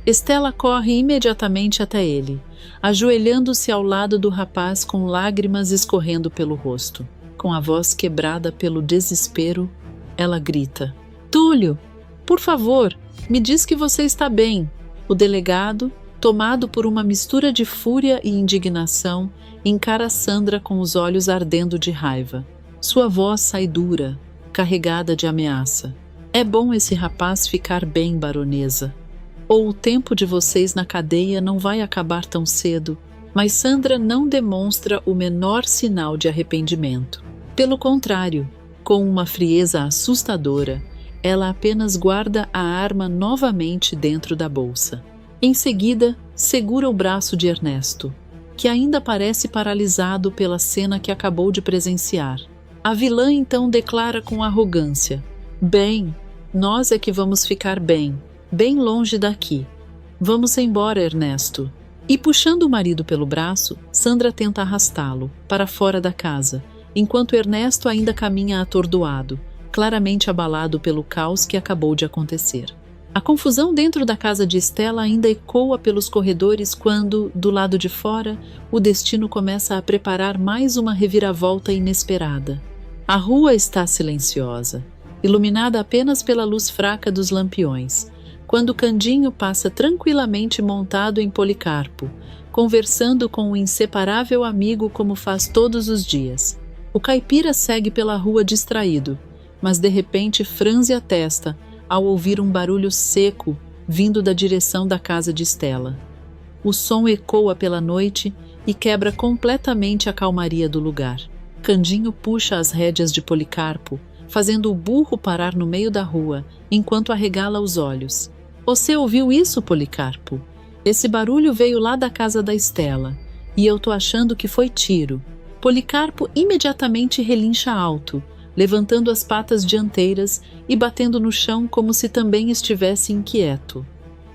S1: Estela corre imediatamente até ele, ajoelhando-se ao lado do rapaz com lágrimas escorrendo pelo rosto. Com a voz quebrada pelo desespero, ela grita: "Túlio, por favor, me diz que você está bem." O delegado, tomado por uma mistura de fúria e indignação, encara Sandra com os olhos ardendo de raiva. Sua voz sai dura, carregada de ameaça. "É bom esse rapaz ficar bem, baronesa. Ou o tempo de vocês na cadeia não vai acabar tão cedo." Mas Sandra não demonstra o menor sinal de arrependimento. Pelo contrário, com uma frieza assustadora, ela apenas guarda a arma novamente dentro da bolsa. Em seguida, segura o braço de Ernesto, que ainda parece paralisado pela cena que acabou de presenciar. A vilã então declara com arrogância: "Bem, nós é que vamos ficar bem longe daqui. Vamos embora, Ernesto." E puxando o marido pelo braço, Sandra tenta arrastá-lo para fora da casa, enquanto Ernesto ainda caminha atordoado, claramente abalado pelo caos que acabou de acontecer. A confusão dentro da casa de Estela ainda ecoa pelos corredores quando, do lado de fora, o destino começa a preparar mais uma reviravolta inesperada. A rua está silenciosa, iluminada apenas pela luz fraca dos lampiões, quando Candinho passa tranquilamente montado em Policarpo, conversando com um inseparável amigo como faz todos os dias. O caipira segue pela rua distraído, mas de repente franze a testa ao ouvir um barulho seco vindo da direção da casa de Estela. O som ecoa pela noite e quebra completamente a calmaria do lugar. Candinho puxa as rédeas de Policarpo, fazendo o burro parar no meio da rua, enquanto arregala os olhos. "Você ouviu isso, Policarpo? Esse barulho veio lá da casa da Estela, e eu tô achando que foi tiro." Policarpo imediatamente relincha alto, levantando as patas dianteiras e batendo no chão como se também estivesse inquieto.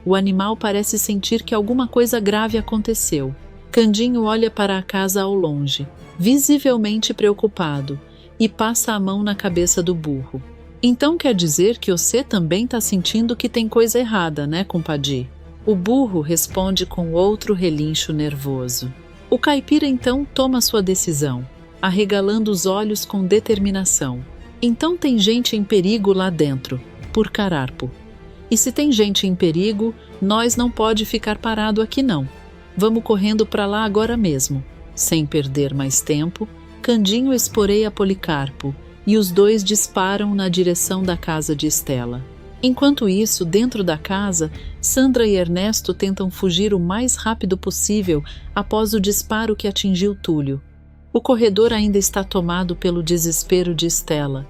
S1: O animal parece sentir que alguma coisa grave aconteceu. Candinho olha para a casa ao longe, visivelmente preocupado, e passa a mão na cabeça do burro. "Então quer dizer que você também está sentindo que tem coisa errada, né, compadre?" O burro responde com outro relincho nervoso. O caipira então toma sua decisão, arregalando os olhos com determinação. "Então tem gente em perigo lá dentro, por cararpo. E se tem gente em perigo, nós não pode ficar parado aqui não. Vamos correndo para lá agora mesmo." Sem perder mais tempo, Candinho esporeia Policarpo e os dois disparam na direção da casa de Estela. Enquanto isso, dentro da casa, Sandra e Ernesto tentam fugir o mais rápido possível após o disparo que atingiu Túlio. O corredor ainda está tomado pelo desespero de Estela,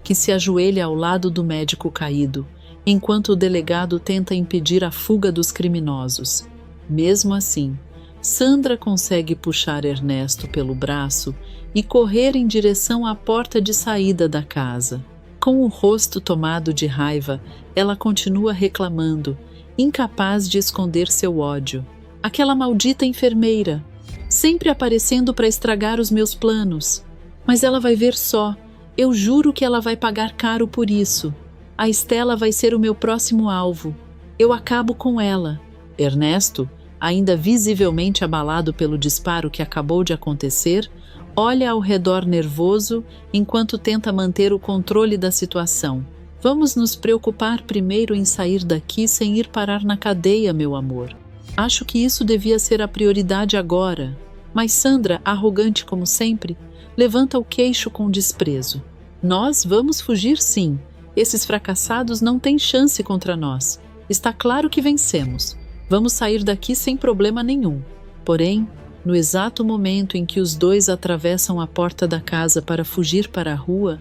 S1: que se ajoelha ao lado do médico caído, enquanto o delegado tenta impedir a fuga dos criminosos. Mesmo assim, Sandra consegue puxar Ernesto pelo braço e correr em direção à porta de saída da casa. Com o rosto tomado de raiva, ela continua reclamando, incapaz de esconder seu ódio. Aquela maldita enfermeira, sempre aparecendo para estragar os meus planos. Mas ela vai ver só, eu juro que ela vai pagar caro por isso. A Estela vai ser o meu próximo alvo. Eu acabo com ela. Ernesto, ainda visivelmente abalado pelo disparo que acabou de acontecer, olha ao redor nervoso enquanto tenta manter o controle da situação. Vamos nos preocupar primeiro em sair daqui sem ir parar na cadeia, meu amor. Acho que isso devia ser a prioridade agora. Mas Sandra, arrogante como sempre, levanta o queixo com desprezo. Nós vamos fugir sim. Esses fracassados não têm chance contra nós. Está claro que vencemos. Vamos sair daqui sem problema nenhum. Porém, no exato momento em que os dois atravessam a porta da casa para fugir para a rua,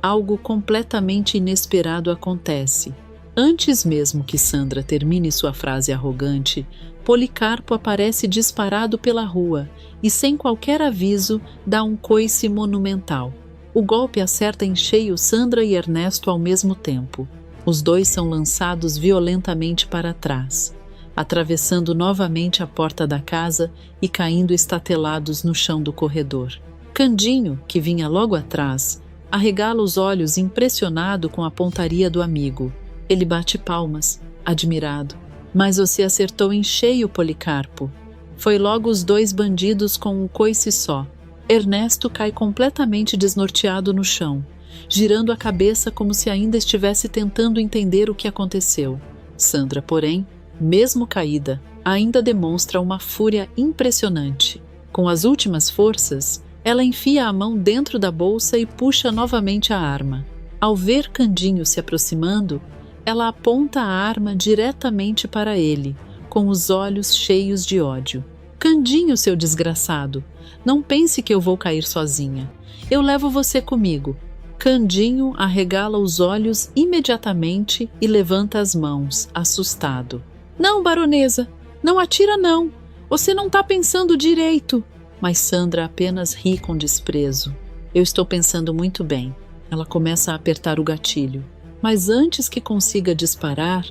S1: algo completamente inesperado acontece. Antes mesmo que Sandra termine sua frase arrogante, Policarpo aparece disparado pela rua e, sem qualquer aviso, dá um coice monumental. O golpe acerta em cheio Sandra e Ernesto ao mesmo tempo. Os dois são lançados violentamente para trás, atravessando novamente a porta da casa e caindo estatelados no chão do corredor. Candinho, que vinha logo atrás, arregala os olhos impressionado com a pontaria do amigo. Ele bate palmas, admirado. Mas você acertou em cheio, Policarpo. Foi logo os dois bandidos com um coice só. Ernesto cai completamente desnorteado no chão, girando a cabeça como se ainda estivesse tentando entender o que aconteceu. Sandra, porém, mesmo caída, ainda demonstra uma fúria impressionante. Com as últimas forças, ela enfia a mão dentro da bolsa e puxa novamente a arma. Ao ver Candinho se aproximando, ela aponta a arma diretamente para ele, com os olhos cheios de ódio. Candinho, seu desgraçado, não pense que eu vou cair sozinha. Eu levo você comigo. Candinho arregala os olhos imediatamente e levanta as mãos, assustado. Não, baronesa, não atira não. Você não está pensando direito. Mas Sandra apenas ri com desprezo. Eu estou pensando muito bem. Ela começa a apertar o gatilho. Mas antes que consiga disparar,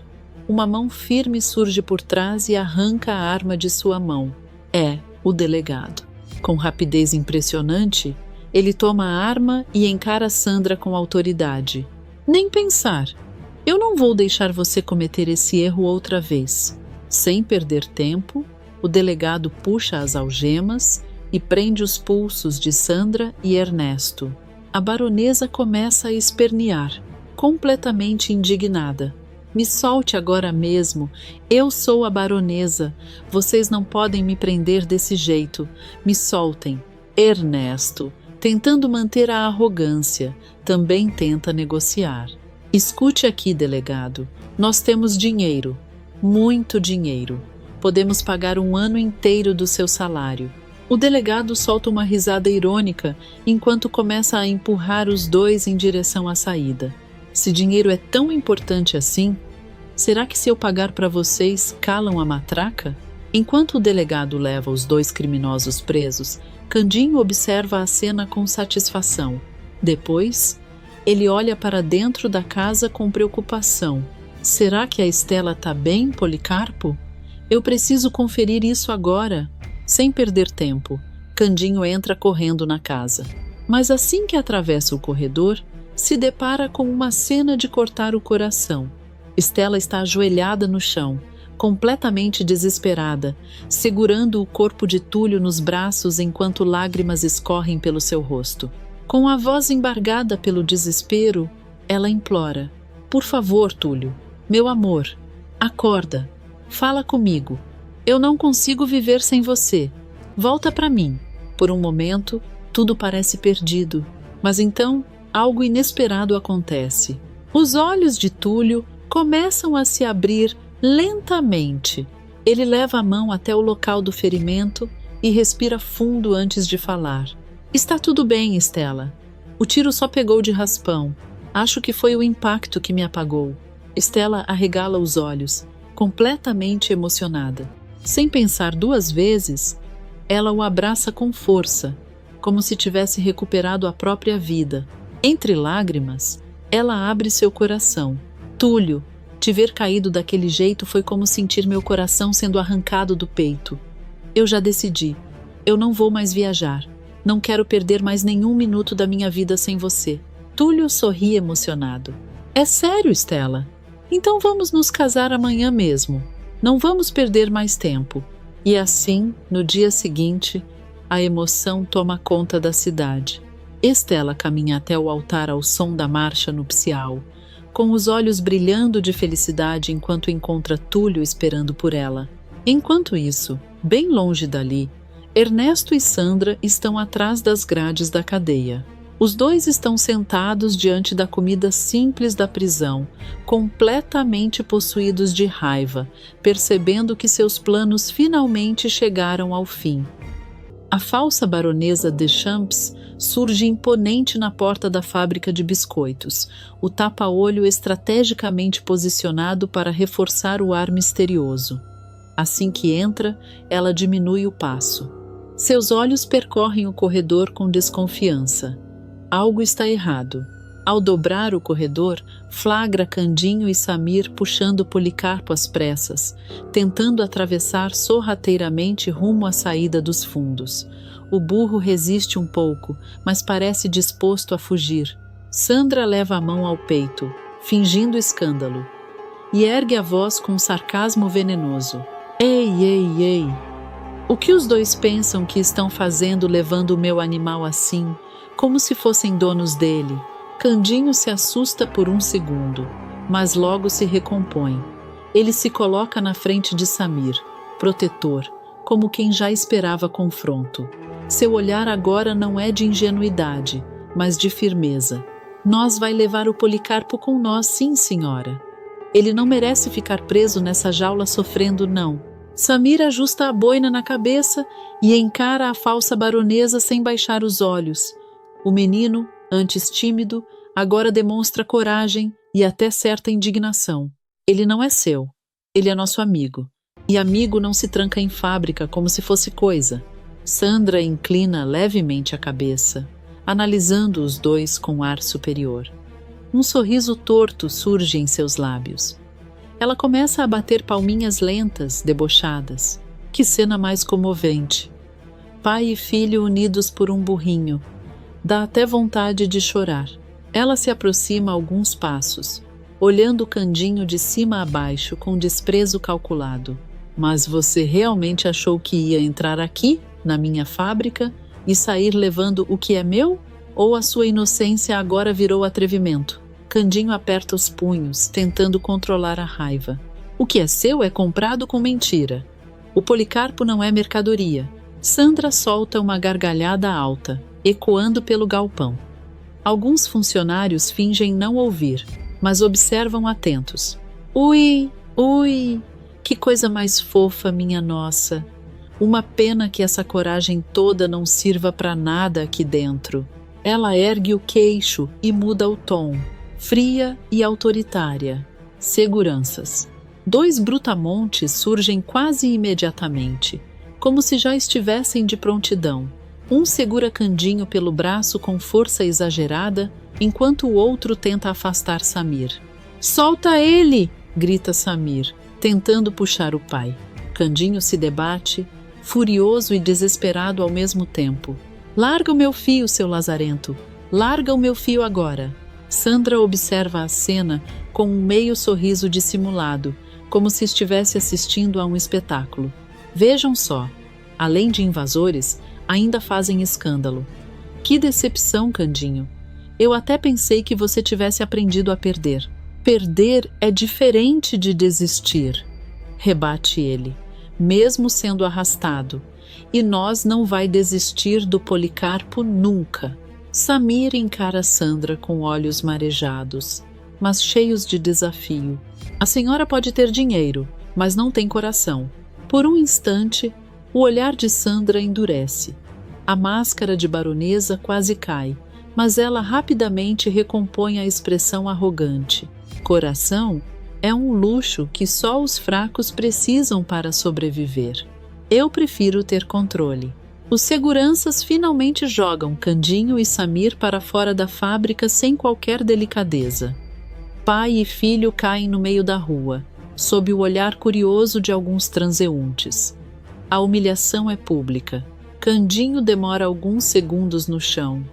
S1: uma mão firme surge por trás e arranca a arma de sua mão. É o delegado. Com rapidez impressionante, ele toma a arma e encara Sandra com autoridade. Nem pensar. Eu não vou deixar você cometer esse erro outra vez. Sem perder tempo, o delegado puxa as algemas e prende os pulsos de Sandra e Ernesto. A baronesa começa a espernear, completamente indignada. Me solte agora mesmo. Eu sou a baronesa. Vocês não podem me prender desse jeito. Me soltem. Ernesto, tentando manter a arrogância, também tenta negociar. Escute aqui, delegado. Nós temos dinheiro. Muito dinheiro. Podemos pagar um ano inteiro do seu salário. O delegado solta uma risada irônica enquanto começa a empurrar os dois em direção à saída. Se dinheiro é tão importante assim, será que se eu pagar para vocês, calam a matraca? Enquanto o delegado leva os dois criminosos presos, Candinho observa a cena com satisfação. Depois, ele olha para dentro da casa com preocupação. Será que a Estela está bem, Policarpo? Eu preciso conferir isso agora. Sem perder tempo, Candinho entra correndo na casa. Mas assim que atravessa o corredor, se depara com uma cena de cortar o coração. Estela está ajoelhada no chão, completamente desesperada, segurando o corpo de Túlio nos braços enquanto lágrimas escorrem pelo seu rosto. Com a voz embargada pelo desespero, ela implora: por favor, Túlio, meu amor, acorda, fala comigo. Eu não consigo viver sem você. Volta para mim. Por um momento, tudo parece perdido, mas então algo inesperado acontece. Os olhos de Túlio começam a se abrir lentamente. Ele leva a mão até o local do ferimento e respira fundo antes de falar. Está tudo bem, Estela. O tiro só pegou de raspão. Acho que foi o impacto que me apagou. Stella arregala os olhos, completamente emocionada. Sem pensar duas vezes, ela o abraça com força, como se tivesse recuperado a própria vida. Entre lágrimas, ela abre seu coração. Túlio, te ver caído daquele jeito foi como sentir meu coração sendo arrancado do peito. Eu já decidi. Eu não vou mais viajar. Não quero perder mais nenhum minuto da minha vida sem você. Túlio sorri emocionado. É sério, Stella? Então vamos nos casar amanhã mesmo. Não vamos perder mais tempo. E assim, no dia seguinte, a emoção toma conta da cidade. Stella caminha até o altar ao som da marcha nupcial, com os olhos brilhando de felicidade enquanto encontra Túlio esperando por ela. Enquanto isso, bem longe dali, Ernesto e Sandra estão atrás das grades da cadeia. Os dois estão sentados diante da comida simples da prisão, completamente possuídos de raiva, percebendo que seus planos finalmente chegaram ao fim. A falsa baronesa Deschamps surge imponente na porta da fábrica de biscoitos, o tapa-olho estrategicamente posicionado para reforçar o ar misterioso. Assim que entra, ela diminui o passo. Seus olhos percorrem o corredor com desconfiança. Algo está errado. Ao dobrar o corredor, flagra Candinho e Samir puxando Policarpo às pressas, tentando atravessar sorrateiramente rumo à saída dos fundos. O burro resiste um pouco, mas parece disposto a fugir. Sandra leva a mão ao peito, fingindo escândalo, e ergue a voz com um sarcasmo venenoso. Ei, ei, ei! O que os dois pensam que estão fazendo levando o meu animal assim, como se fossem donos dele? Candinho se assusta por um segundo, mas logo se recompõe. Ele se coloca na frente de Samir, protetor, como quem já esperava confronto. Seu olhar agora não é de ingenuidade, mas de firmeza. Nós vai levar o Policarpo com nós, sim, senhora. Ele não merece ficar preso nessa jaula sofrendo, não. Samir ajusta a boina na cabeça e encara a falsa baronesa sem baixar os olhos. O menino, antes tímido, agora demonstra coragem e até certa indignação. Ele não é seu, ele é nosso amigo. E amigo não se tranca em fábrica como se fosse coisa. Sandra inclina levemente a cabeça, analisando os dois com ar superior. Um sorriso torto surge em seus lábios. Ela começa a bater palminhas lentas, debochadas. Que cena mais comovente! Pai e filho unidos por um burrinho. Dá até vontade de chorar. Ela se aproxima alguns passos, olhando o Candinho de cima a baixo com desprezo calculado. Mas você realmente achou que ia entrar aqui, na minha fábrica, e sair levando o que é meu? Ou a sua inocência agora virou atrevimento? Candinho aperta os punhos, tentando controlar a raiva. O que é seu é comprado com mentira. O Policarpo não é mercadoria. Sandra solta uma gargalhada alta, ecoando pelo galpão. Alguns funcionários fingem não ouvir, mas observam atentos. Ui, ui, que coisa mais fofa, minha nossa. Uma pena que essa coragem toda não sirva para nada aqui dentro. Ela ergue o queixo e muda o tom, fria e autoritária. Seguranças. 2 brutamontes surgem quase imediatamente, como se já estivessem de prontidão. Um segura Candinho pelo braço com força exagerada, enquanto o outro tenta afastar Samir. Solta ele! Grita Samir, tentando puxar o pai. Candinho se debate, furioso e desesperado ao mesmo tempo. Larga o meu fio, seu lazarento! Larga o meu fio agora! Sandra observa a cena com um meio sorriso dissimulado, como se estivesse assistindo a um espetáculo. Vejam só, além de invasores, ainda fazem escândalo. Que decepção, Candinho! Eu até pensei que você tivesse aprendido a perder. Perder é diferente de desistir, rebate ele, mesmo sendo arrastado. E nós não vai desistir do Policarpo nunca. Samir encara Sandra com olhos marejados, mas cheios de desafio. A senhora pode ter dinheiro, mas não tem coração. Por um instante, o olhar de Sandra endurece. A máscara de baronesa quase cai, mas ela rapidamente recompõe a expressão arrogante. Coração? é um luxo que só os fracos precisam para sobreviver. Eu prefiro ter controle. Os seguranças finalmente jogam Candinho e Samir para fora da fábrica sem qualquer delicadeza. Pai e filho caem no meio da rua, sob o olhar curioso de alguns transeuntes. A humilhação é pública. Candinho demora alguns segundos no chão.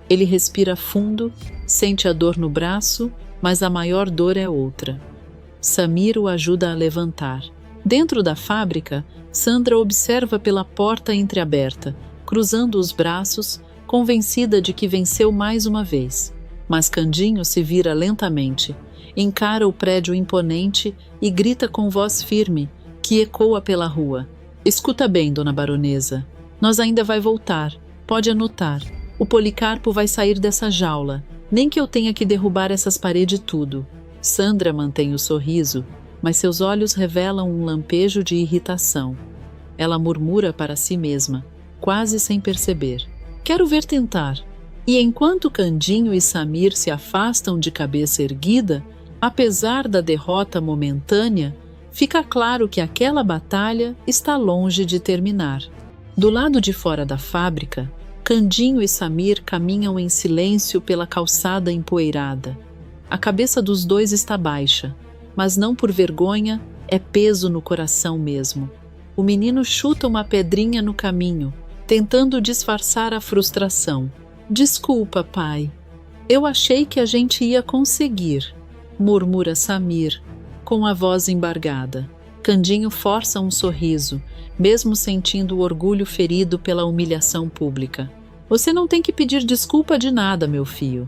S1: Ele respira fundo, sente a dor no braço, mas a maior dor é outra. Samir o ajuda a levantar. Dentro da fábrica, Sandra observa pela porta entreaberta, cruzando os braços, convencida de que venceu mais uma vez. Mas Candinho se vira lentamente, encara o prédio imponente e grita com voz firme, que ecoa pela rua. Escuta bem, dona baronesa. Nós ainda vai voltar. Pode anotar. O Policarpo vai sair dessa jaula. Nem que eu tenha que derrubar essas paredes tudo. Sandra mantém o sorriso, mas seus olhos revelam um lampejo de irritação. Ela murmura para si mesma, quase sem perceber. Quero ver tentar. E enquanto Candinho e Samir se afastam de cabeça erguida, apesar da derrota momentânea, fica claro que aquela batalha está longe de terminar. Do lado de fora da fábrica, Candinho e Samir caminham em silêncio pela calçada empoeirada. A cabeça dos dois está baixa, mas não por vergonha, é peso no coração mesmo. O menino chuta uma pedrinha no caminho, tentando disfarçar a frustração. Desculpa, pai. Eu achei que a gente ia conseguir, murmura Samir, com a voz embargada. Candinho força um sorriso, mesmo sentindo o orgulho ferido pela humilhação pública. Você não tem que pedir desculpa de nada, meu filho.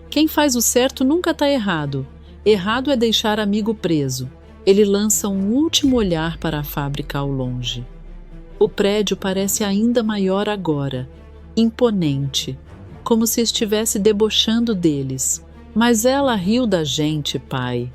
S1: Quem faz o certo nunca está errado. Errado é deixar amigo preso. Ele lança um último olhar para a fábrica ao longe. O prédio parece ainda maior agora, imponente, como se estivesse debochando deles. Mas ela riu da gente, pai.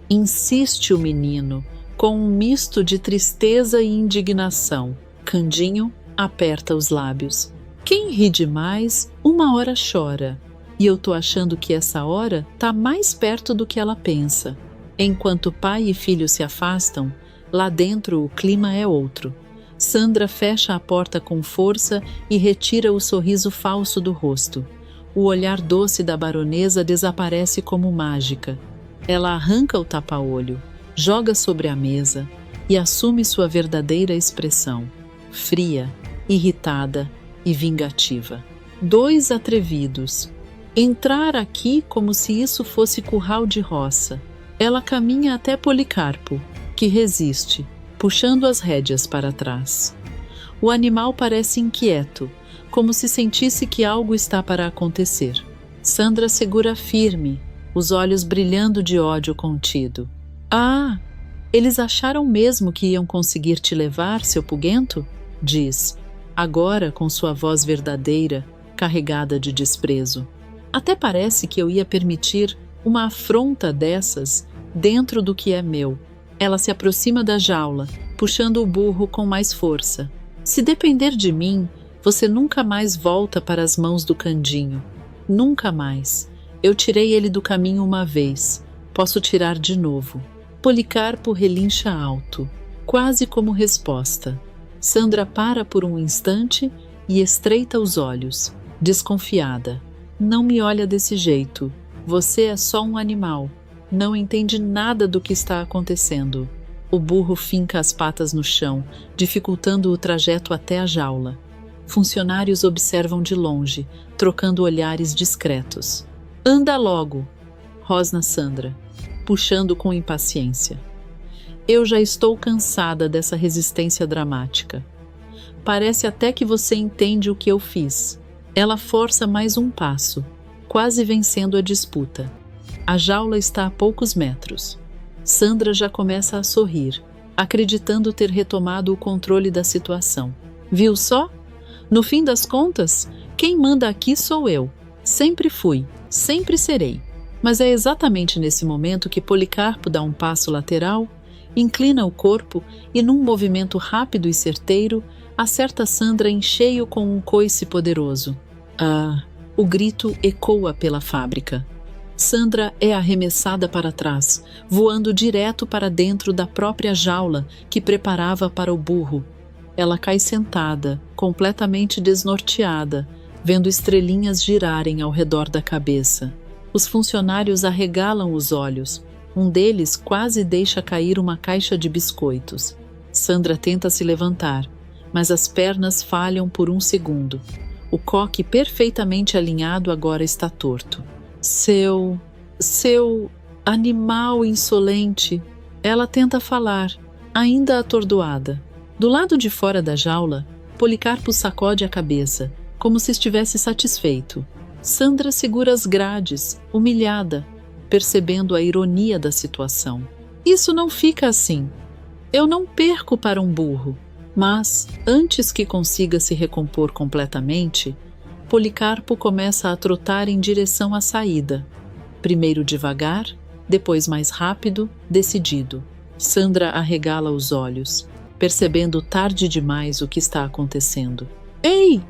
S1: Insiste o menino, com um misto de tristeza e indignação. Candinho aperta os lábios. Quem ri demais, uma hora chora. E eu tô achando que essa hora tá mais perto do que ela pensa. Enquanto pai e filho se afastam, lá dentro o clima é outro. Sandra fecha a porta com força e retira o sorriso falso do rosto. O olhar doce da baronesa desaparece como mágica. Ela arranca o tapa-olho, joga sobre a mesa e assume sua verdadeira expressão, fria, irritada e vingativa. Dois atrevidos. Entrar aqui como se isso fosse curral de roça. Ela caminha até Policarpo, que resiste, puxando as rédeas para trás. O animal parece inquieto, como se sentisse que algo está para acontecer. Sandra segura firme, os olhos brilhando de ódio contido. Ah, eles acharam mesmo que iam conseguir te levar, seu puguento? Diz, agora com sua voz verdadeira, carregada de desprezo. Até parece que eu ia permitir uma afronta dessas dentro do que é meu. Ela se aproxima da jaula, puxando o burro com mais força. Se depender de mim, você nunca mais volta para as mãos do Candinho. Nunca mais. Eu tirei ele do caminho uma vez. Posso tirar de novo. Policarpo relincha alto, quase como resposta. Sandra para por um instante e estreita os olhos, desconfiada. Não me olha desse jeito. Você é só um animal. Não entende nada do que está acontecendo. O burro finca as patas no chão, dificultando o trajeto até a jaula. Funcionários observam de longe, trocando olhares discretos. Anda logo, rosna Sandra, puxando com impaciência. Eu já estou cansada dessa resistência dramática. Parece até que você entende o que eu fiz. Ela força mais um passo, quase vencendo a disputa. A jaula está a poucos metros. Sandra já começa a sorrir, acreditando ter retomado o controle da situação. Viu só? No fim das contas, quem manda aqui sou eu. Sempre fui, sempre serei. Mas é exatamente nesse momento que Policarpo dá um passo lateral, inclina o corpo e, num movimento rápido e certeiro, acerta Sandra em cheio com um coice poderoso. Ah! O grito ecoa pela fábrica. Sandra é arremessada para trás, voando direto para dentro da própria jaula que preparava para o burro. Ela cai sentada, completamente desnorteada, vendo estrelinhas girarem ao redor da cabeça. Os funcionários arregalam os olhos. Um deles quase deixa cair uma caixa de biscoitos. Sandra tenta se levantar, mas as pernas falham por um segundo. O coque perfeitamente alinhado agora está torto. Seu animal insolente. Ela tenta falar, ainda atordoada. Do lado de fora da jaula, Policarpo sacode a cabeça, como se estivesse satisfeito. Sandra segura as grades, humilhada, percebendo a ironia da situação. Isso não fica assim. Eu não perco para um burro. Mas, antes que consiga se recompor completamente, Policarpo começa a trotar em direção à saída. Primeiro devagar, depois mais rápido, decidido. Sandra arregala os olhos, percebendo tarde demais o que está acontecendo. Ei,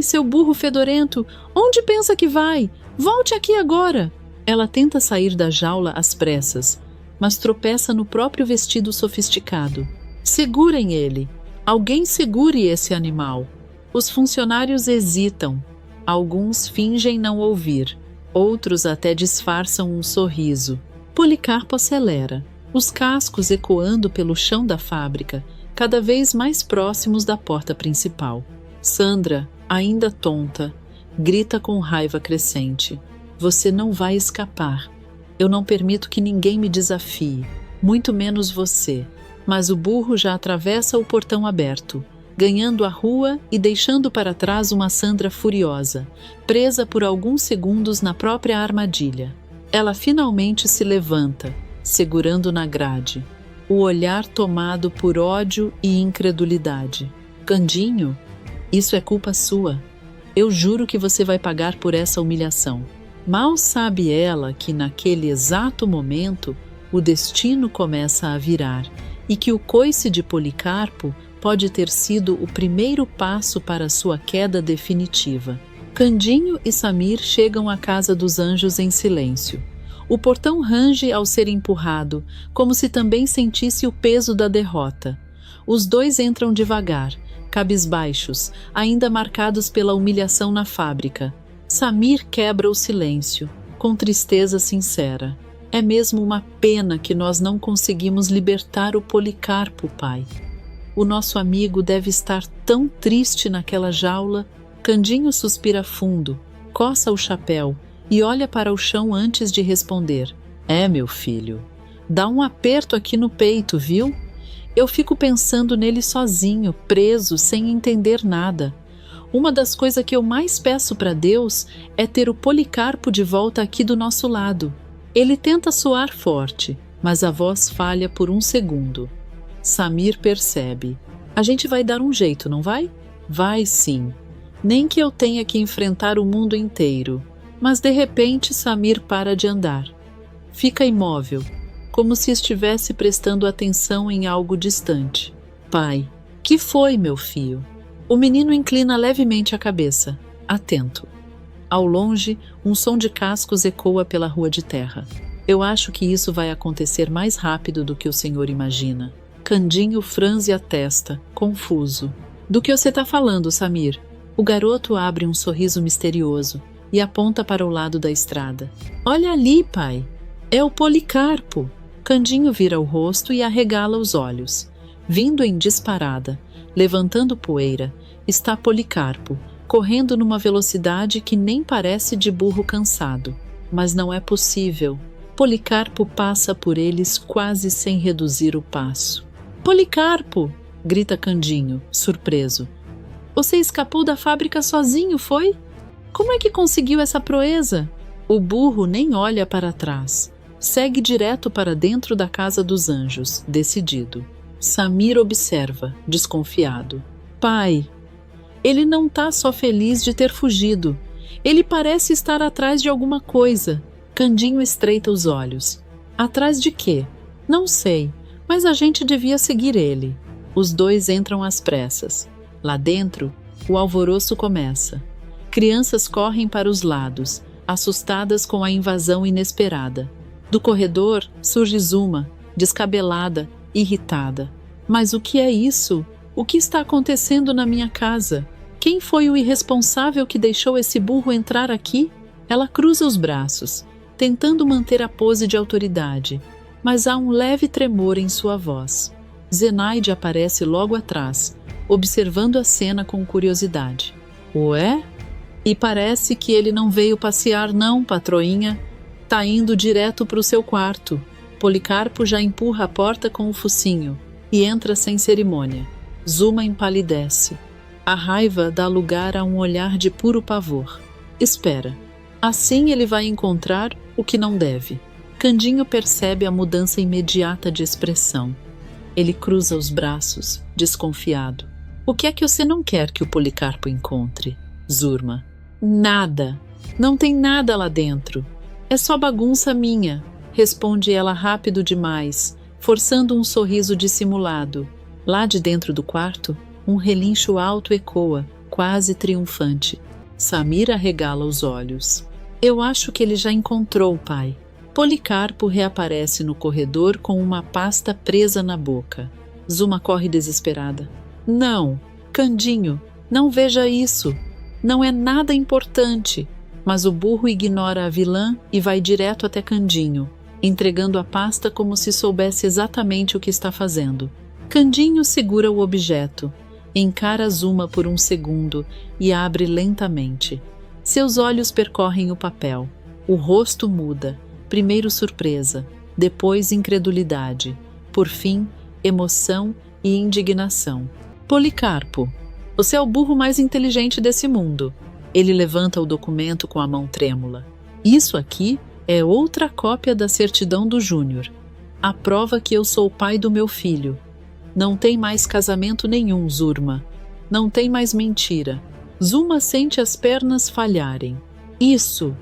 S1: seu burro fedorento! Onde pensa que vai? Volte aqui agora! Ela tenta sair da jaula às pressas, mas tropeça no próprio vestido sofisticado. Segurem ele! Alguém segure esse animal! Os funcionários hesitam. Alguns fingem não ouvir. Outros até disfarçam um sorriso. Policarpo acelera, os cascos ecoando pelo chão da fábrica, cada vez mais próximos da porta principal. Sandra, ainda tonta, grita com raiva crescente. Você não vai escapar. Eu não permito que ninguém me desafie, muito menos você. Mas o burro já atravessa o portão aberto, ganhando a rua e deixando para trás uma Sandra furiosa, presa por alguns segundos na própria armadilha. Ela finalmente se levanta, segurando na grade, o olhar tomado por ódio e incredulidade. Candinho, isso é culpa sua. Eu juro que você vai pagar por essa humilhação. Mal sabe ela que naquele exato momento o destino começa a virar e que o coice de Policarpo pode ter sido o primeiro passo para sua queda definitiva. Candinho e Samir chegam à casa dos anjos em silêncio. O portão range ao ser empurrado, como se também sentisse o peso da derrota. Os dois entram devagar, cabisbaixos, ainda marcados pela humilhação na fábrica. Samir quebra o silêncio, com tristeza sincera. É mesmo uma pena que nós não conseguimos libertar o Policarpo, pai. O nosso amigo deve estar tão triste naquela jaula. Candinho suspira fundo, coça o chapéu e olha para o chão antes de responder. É, meu filho, dá um aperto aqui no peito, viu? Eu fico pensando nele sozinho, preso, sem entender nada. Uma das coisas que eu mais peço para Deus é ter o Policarpo de volta aqui do nosso lado. Ele tenta soar forte, mas a voz falha por um segundo. Samir percebe. A gente vai dar um jeito, não vai? Vai sim. Nem que eu tenha que enfrentar o mundo inteiro. Mas de repente Samir para de andar. Fica imóvel, como se estivesse prestando atenção em algo distante. Pai, que foi, meu filho? O menino inclina levemente a cabeça, atento. Ao longe, um som de cascos ecoa pela rua de terra. Eu acho que isso vai acontecer mais rápido do que o senhor imagina. Candinho franze a testa, confuso. Do que você está falando, Samir? O garoto abre um sorriso misterioso e aponta para o lado da estrada. Olha ali, pai. É o Policarpo. Candinho vira o rosto e arregala os olhos. Vindo em disparada, levantando poeira, está Policarpo, correndo numa velocidade que nem parece de burro cansado. Mas não é possível. Policarpo passa por eles quase sem reduzir o passo. Policarpo! Grita Candinho, surpreso. Você escapou da fábrica sozinho, foi? Como é que conseguiu essa proeza? O burro nem olha para trás. Segue direto para dentro da casa dos anjos, decidido. Samir observa, desconfiado. Pai, ele não está só feliz de ter fugido. Ele parece estar atrás de alguma coisa. Candinho estreita os olhos. Atrás de quê? Não sei, mas a gente devia seguir ele. Os dois entram às pressas. Lá dentro, o alvoroço começa. Crianças correm para os lados. assustadas com a invasão inesperada. Do corredor surge Zuma, descabelada, irritada. Mas o que é isso? O que está acontecendo na minha casa? Quem foi o irresponsável que deixou esse burro entrar aqui? Ela cruza os braços, tentando manter a pose de autoridade, mas há um leve tremor em sua voz. Zenaide aparece logo atrás, observando a cena com curiosidade. Ué? E parece que ele não veio passear não, patroinha. Tá indo direto para o seu quarto. Policarpo já empurra a porta com o focinho e entra sem cerimônia. Zuma empalidece. A raiva dá lugar a um olhar de puro pavor. Espera. Assim ele vai encontrar o que não deve. Candinho percebe a mudança imediata de expressão. Ele cruza os braços, desconfiado. O que é que você não quer que o Policarpo encontre, Zurma? Nada. Não tem nada lá dentro. É só bagunça minha, responde ela rápido demais, forçando um sorriso dissimulado. Lá de dentro do quarto, um relincho alto ecoa, quase triunfante. Samir arregala os olhos. Eu acho que ele já encontrou o pai. Policarpo reaparece no corredor com uma pasta presa na boca. Zuma corre desesperada. Não, Candinho, não veja isso. Não é nada importante. Mas o burro ignora a vilã e vai direto até Candinho, entregando a pasta como se soubesse exatamente o que está fazendo. Candinho segura o objeto, encara Zuma por um segundo e abre lentamente. Seus olhos percorrem o papel. O rosto muda, primeiro surpresa, depois incredulidade, por fim, emoção e indignação. Policarpo, você é o burro mais inteligente desse mundo. Ele levanta o documento com a mão trêmula. Isso aqui é outra cópia da certidão do Júnior. A prova que eu sou o pai do meu filho. Não tem mais casamento nenhum, Zurma. Não tem mais mentira. Zuma sente as pernas falharem. Isso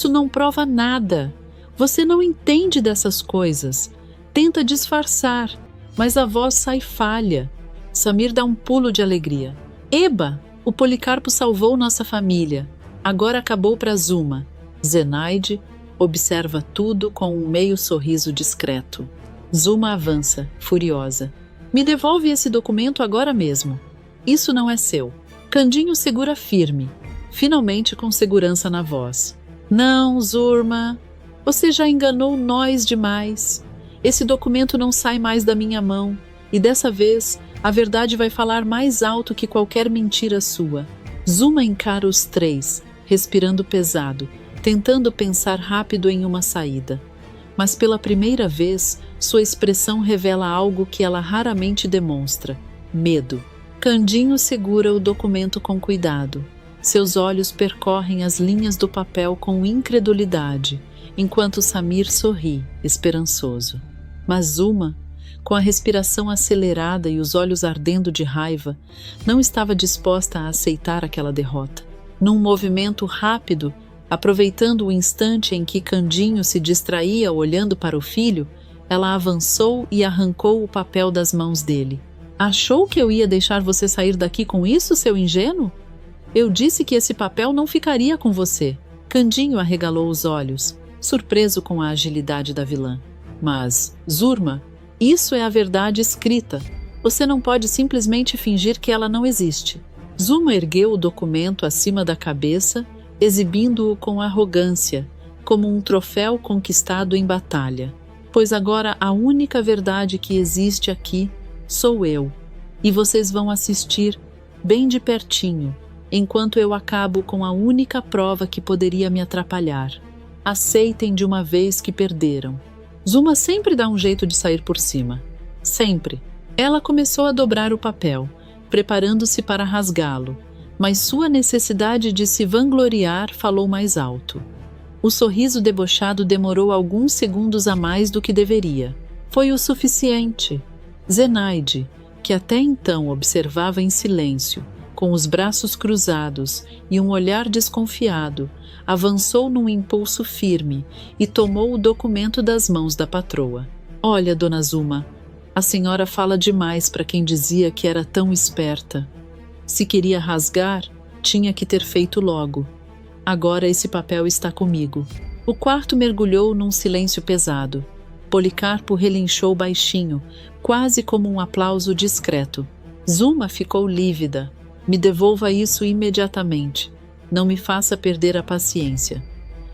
S1: não prova nada. Você não entende dessas coisas. Tenta disfarçar, mas a voz sai falha. Samir dá um pulo de alegria. Eba! O Policarpo salvou nossa família. Agora acabou para Zuma. Zenaide observa tudo com um meio sorriso discreto. Zuma avança, furiosa. Me devolve esse documento agora mesmo. Isso não é seu. Candinho segura firme, finalmente com segurança na voz. Não, Zurma. Você já enganou nós demais. Esse documento não sai mais da minha mão. E dessa vez, a verdade vai falar mais alto que qualquer mentira sua. Zuma encara os três, respirando pesado, tentando pensar rápido em uma saída. Mas pela primeira vez, sua expressão revela algo que ela raramente demonstra: medo. Candinho segura o documento com cuidado. Seus olhos percorrem as linhas do papel com incredulidade, enquanto Samir sorri, esperançoso. Mas Zuma, com a respiração acelerada e os olhos ardendo de raiva, não estava disposta a aceitar aquela derrota. Num movimento rápido, aproveitando o instante em que Candinho se distraía olhando para o filho, ela avançou e arrancou o papel das mãos dele. Achou que eu ia deixar você sair daqui com isso, seu ingênuo? Eu disse que esse papel não ficaria com você. Candinho arregalou os olhos, surpreso com a agilidade da vilã. Mas, Zurma, isso é a verdade escrita. Você não pode simplesmente fingir que ela não existe. Zuma ergueu o documento acima da cabeça, exibindo-o com arrogância, como um troféu conquistado em batalha. Pois agora a única verdade que existe aqui sou eu, e vocês vão assistir bem de pertinho, enquanto eu acabo com a única prova que poderia me atrapalhar. Aceitem de uma vez que perderam. Zuma sempre dá um jeito de sair por cima. Sempre. Ela começou a dobrar o papel, preparando-se para rasgá-lo, mas sua necessidade de se vangloriar falou mais alto. O sorriso debochado demorou alguns segundos a mais do que deveria. Foi o suficiente. Zenaide, que até então observava em silêncio, com os braços cruzados e um olhar desconfiado, avançou num impulso firme e tomou o documento das mãos da patroa. Olha, dona Zuma, a senhora fala demais para quem dizia que era tão esperta. Se queria rasgar, tinha que ter feito logo. Agora esse papel está comigo. O quarto mergulhou num silêncio pesado. Policarpo relinchou baixinho, quase como um aplauso discreto. Zuma ficou lívida. Me devolva isso imediatamente. Não me faça perder a paciência.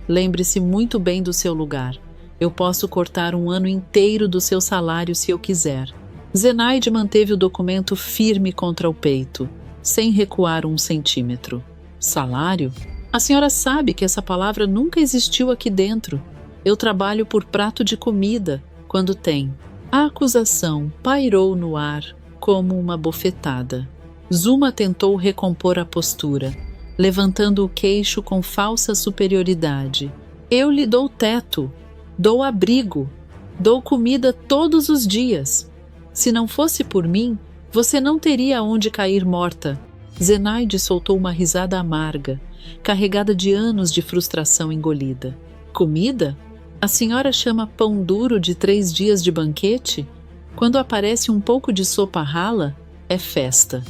S1: Lembre-se muito bem do seu lugar. Eu posso cortar um ano inteiro do seu salário se eu quiser. Zenaide manteve o documento firme contra o peito, sem recuar um centímetro. Salário? A senhora sabe que essa palavra nunca existiu aqui dentro. Eu trabalho por prato de comida, quando tem. A acusação pairou no ar como uma bofetada. Zuma tentou recompor a postura, levantando o queixo com falsa superioridade. Eu lhe dou teto, dou abrigo, dou comida todos os dias. Se não fosse por mim, você não teria onde cair morta. Zenaide soltou uma risada amarga, carregada de anos de frustração engolida. Comida? A senhora chama pão duro de 3 dias de banquete? Quando aparece um pouco de sopa rala, é festa.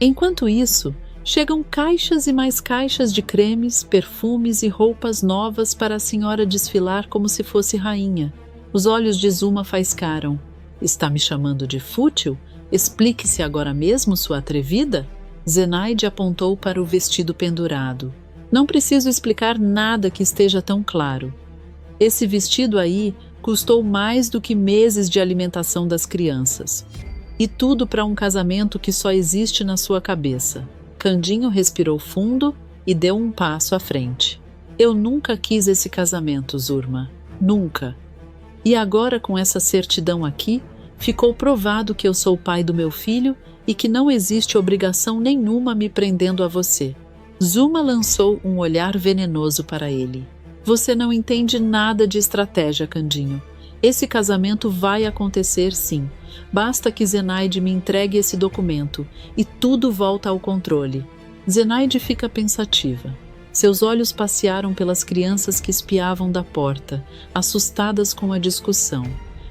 S1: Enquanto isso, chegam caixas e mais caixas de cremes, perfumes e roupas novas para a senhora desfilar como se fosse rainha. Os olhos de Zuma faiscaram. Está me chamando de fútil? Explique-se agora mesmo, sua atrevida? Zenaide apontou para o vestido pendurado. Não preciso explicar nada que esteja tão claro. Esse vestido aí custou mais do que meses de alimentação das crianças. E tudo para um casamento que só existe na sua cabeça. Candinho respirou fundo e deu um passo à frente. Eu nunca quis esse casamento, Zurma. Nunca. E agora, com essa certidão aqui, ficou provado que eu sou o pai do meu filho e que não existe obrigação nenhuma me prendendo a você. Zuma lançou um olhar venenoso para ele. Você não entende nada de estratégia, Candinho. Esse casamento vai acontecer sim. Basta que Zenaide me entregue esse documento e tudo volta ao controle. Zenaide fica pensativa. Seus olhos passearam pelas crianças que espiavam da porta, assustadas com a discussão.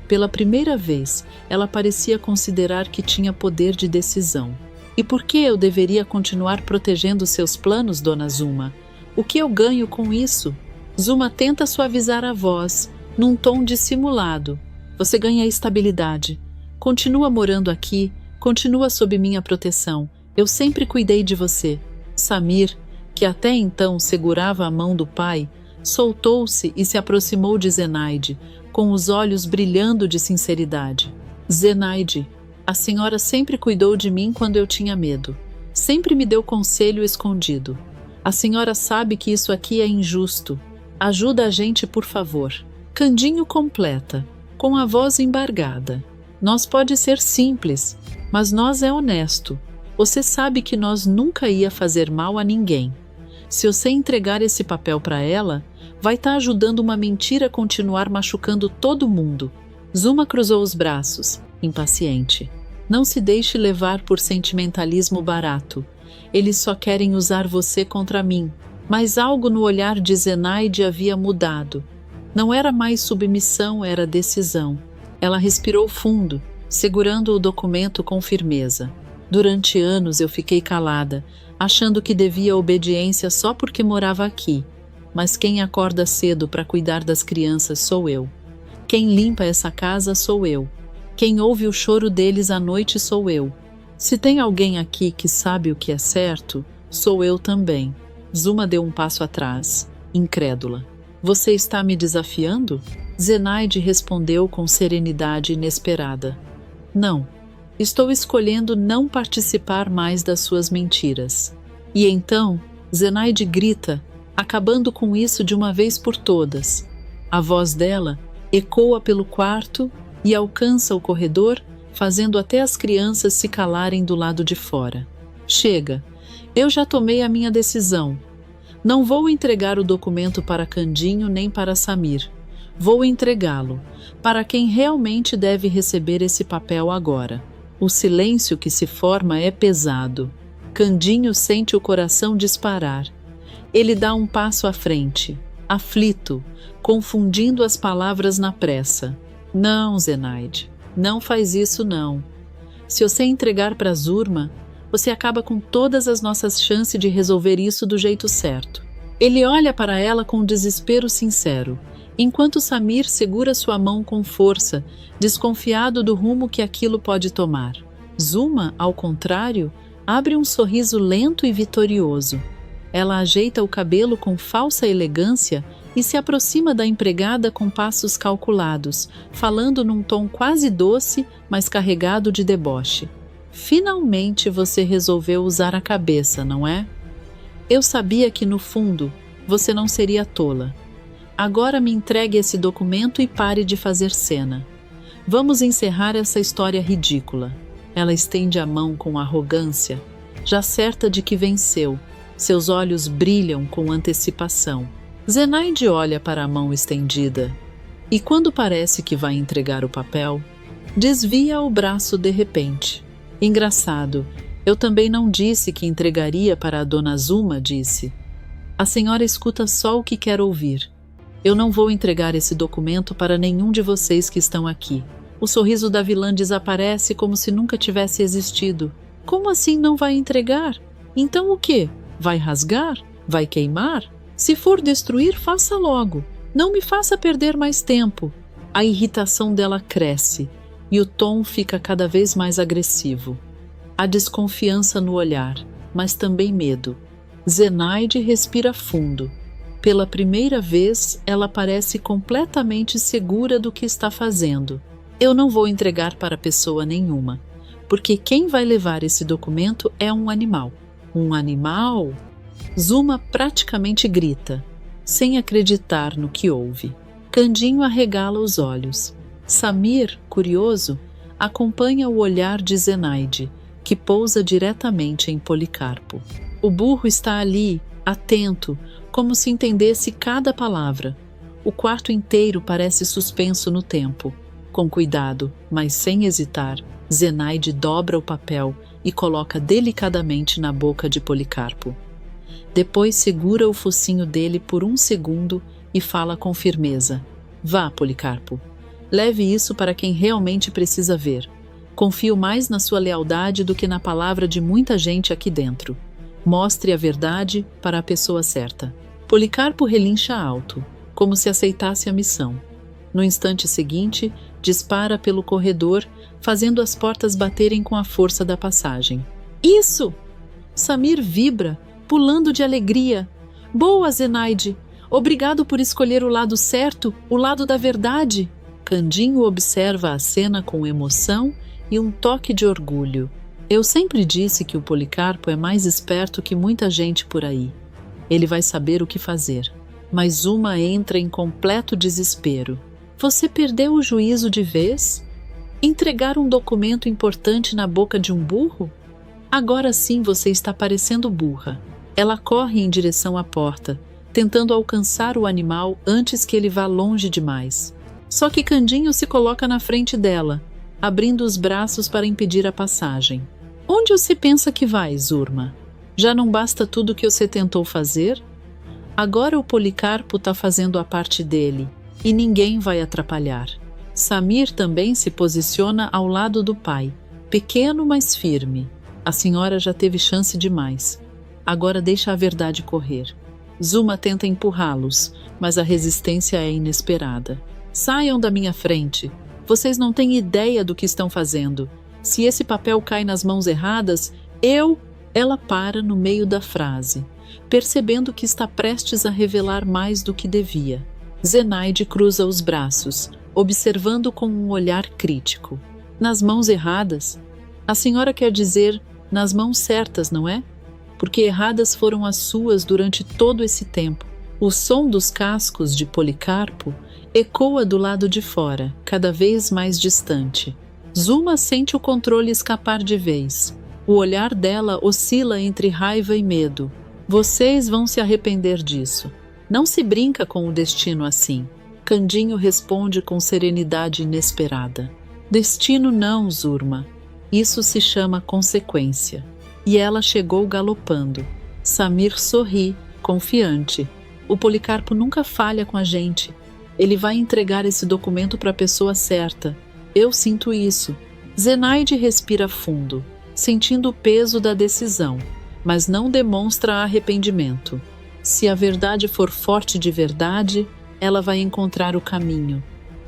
S1: Pela primeira vez, ela parecia considerar que tinha poder de decisão. E por que eu deveria continuar protegendo seus planos, dona Zuma? O que eu ganho com isso? Zuma tenta suavizar a voz, num tom dissimulado. Você ganha estabilidade. Continua morando aqui, continua sob minha proteção. Eu sempre cuidei de você. Samir, que até então segurava a mão do pai, soltou-se e se aproximou de Zenaide, com os olhos brilhando de sinceridade. Zenaide, a senhora sempre cuidou de mim quando eu tinha medo. Sempre me deu conselho escondido. A senhora sabe que isso aqui é injusto. Ajuda a gente, por favor. Candinho completa, com a voz embargada. Nós pode ser simples, mas nós é honesto. Você sabe que nós nunca ia fazer mal a ninguém. Se você entregar esse papel para ela, vai estar ajudando uma mentira a continuar machucando todo mundo. Zuma cruzou os braços, impaciente. Não se deixe levar por sentimentalismo barato. Eles só querem usar você contra mim. Mas algo no olhar de Zenaide havia mudado. Não era mais submissão, era decisão. Ela respirou fundo, segurando o documento com firmeza. Durante anos eu fiquei calada, achando que devia obediência só porque morava aqui. Mas quem acorda cedo para cuidar das crianças sou eu. Quem limpa essa casa sou eu. Quem ouve o choro deles à noite sou eu. Se tem alguém aqui que sabe o que é certo, sou eu também. Zuma deu um passo atrás, incrédula. Você está me desafiando? Zenaide respondeu com serenidade inesperada. Não. Estou escolhendo não participar mais das suas mentiras. E então, Zenaide grita, acabando com isso de uma vez por todas. A voz dela ecoa pelo quarto e alcança o corredor, fazendo até as crianças se calarem do lado de fora. Chega, eu já tomei a minha decisão. Não vou entregar o documento para Candinho nem para Samir. Vou entregá-lo para quem realmente deve receber esse papel agora. O silêncio que se forma é pesado. Candinho sente o coração disparar. Ele dá um passo à frente, aflito, confundindo as palavras na pressa. Não, Zenaide, não faz isso não. Se você entregar para Zurma, você acaba com todas as nossas chances de resolver isso do jeito certo. Ele olha para ela com desespero sincero, enquanto Samir segura sua mão com força, desconfiado do rumo que aquilo pode tomar. Zuma, ao contrário, abre um sorriso lento e vitorioso. Ela ajeita o cabelo com falsa elegância e se aproxima da empregada com passos calculados, falando num tom quase doce, mas carregado de deboche. Finalmente você resolveu usar a cabeça, não é? Eu sabia que, no fundo, você não seria tola. Agora me entregue esse documento e pare de fazer cena. Vamos encerrar essa história ridícula. Ela estende a mão com arrogância, já certa de que venceu. Seus olhos brilham com antecipação. Zenaide olha para a mão estendida e, quando parece que vai entregar o papel, desvia o braço de repente. Engraçado, eu também não disse que entregaria para a dona Zuma, disse. A senhora escuta só o que quer ouvir. Eu não vou entregar esse documento para nenhum de vocês que estão aqui. O sorriso da vilã desaparece como se nunca tivesse existido. Como assim não vai entregar? Então o quê? Vai rasgar? Vai queimar? Se for destruir, faça logo. Não me faça perder mais tempo. A irritação dela cresce e o tom fica cada vez mais agressivo. Há desconfiança no olhar, mas também medo. Zenaide respira fundo. Pela primeira vez, ela parece completamente segura do que está fazendo. Eu não vou entregar para pessoa nenhuma, porque quem vai levar esse documento é um animal. Um animal? Zuma praticamente grita, sem acreditar no que ouve. Candinho arregala os olhos. Samir, curioso, acompanha o olhar de Zenaide, que pousa diretamente em Policarpo. O burro está ali, atento, como se entendesse cada palavra. O quarto inteiro parece suspenso no tempo. Com cuidado, mas sem hesitar, Zenaide dobra o papel e coloca delicadamente na boca de Policarpo. Depois segura o focinho dele por um segundo e fala com firmeza. Vá, Policarpo. Leve isso para quem realmente precisa ver. Confio mais na sua lealdade do que na palavra de muita gente aqui dentro. Mostre a verdade para a pessoa certa. Policarpo relincha alto, como se aceitasse a missão. No instante seguinte, dispara pelo corredor, fazendo as portas baterem com a força da passagem. Isso! Samir vibra, pulando de alegria. Boa, Zenaide! Obrigado por escolher o lado certo, o lado da verdade. Candinho observa a cena com emoção e um toque de orgulho. Eu sempre disse que o Policarpo é mais esperto que muita gente por aí. Ele vai saber o que fazer. Mas uma entra em completo desespero. Você perdeu o juízo de vez? Entregar um documento importante na boca de um burro? Agora sim você está parecendo burra. Ela corre em direção à porta, tentando alcançar o animal antes que ele vá longe demais. Só que Candinho se coloca na frente dela, abrindo os braços para impedir a passagem. Onde você pensa que vai, Zurma? Já não basta tudo o que você tentou fazer? Agora o Policarpo está fazendo a parte dele, e ninguém vai atrapalhar. Samir também se posiciona ao lado do pai, pequeno mas firme. A senhora já teve chance demais. Agora deixa a verdade correr. Zuma tenta empurrá-los, mas a resistência é inesperada. Saiam da minha frente. Vocês não têm ideia do que estão fazendo. Se esse papel cai nas mãos erradas, eu... Ela para no meio da frase, percebendo que está prestes a revelar mais do que devia. Zenaide cruza os braços, observando com um olhar crítico. Nas mãos erradas? A senhora quer dizer nas mãos certas, não é? Porque erradas foram as suas durante todo esse tempo. O som dos cascos de Policarpo ecoa do lado de fora, cada vez mais distante. Zuma sente o controle escapar de vez. O olhar dela oscila entre raiva e medo. Vocês vão se arrepender disso. Não se brinca com o destino assim. Candinho responde com serenidade inesperada. Destino não, Zurma. Isso se chama consequência. E ela chegou galopando. Samir sorri, confiante. O Policarpo nunca falha com a gente. Ele vai entregar esse documento para a pessoa certa. Eu sinto isso. Zenaide respira fundo, sentindo o peso da decisão, mas não demonstra arrependimento. Se a verdade for forte de verdade, ela vai encontrar o caminho.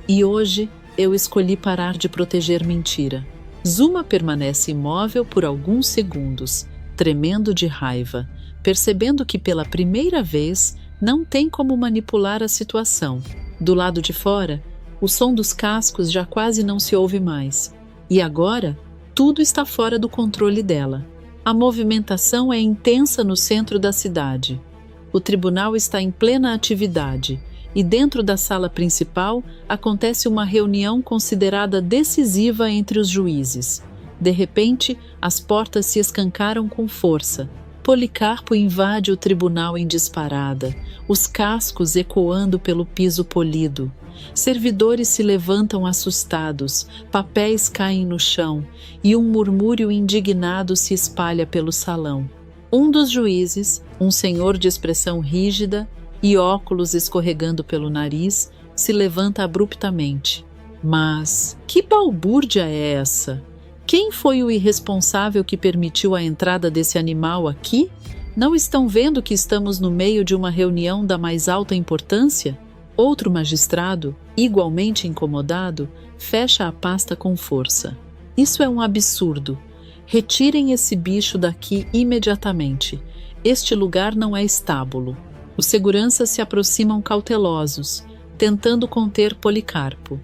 S1: E hoje eu escolhi parar de proteger mentira. Zuma permanece imóvel por alguns segundos, tremendo de raiva, percebendo que pela primeira vez não tem como manipular a situação. Do lado de fora, o som dos cascos já quase não se ouve mais. E agora, tudo está fora do controle dela. A movimentação é intensa no centro da cidade. O tribunal está em plena atividade e dentro da sala principal acontece uma reunião considerada decisiva entre os juízes. De repente, as portas se escancaram com força. Policarpo invade o tribunal em disparada, os cascos ecoando pelo piso polido. Servidores se levantam assustados, papéis caem no chão e um murmúrio indignado se espalha pelo salão. Um dos juízes, um senhor de expressão rígida e óculos escorregando pelo nariz, se levanta abruptamente. Mas que balbúrdia é essa? Quem foi o irresponsável que permitiu a entrada desse animal aqui? Não estão vendo que estamos no meio de uma reunião da mais alta importância? Outro magistrado, igualmente incomodado, fecha a pasta com força. Isso é um absurdo. Retirem esse bicho daqui imediatamente. Este lugar não é estábulo. Os seguranças se aproximam cautelosos, tentando conter Policarpo.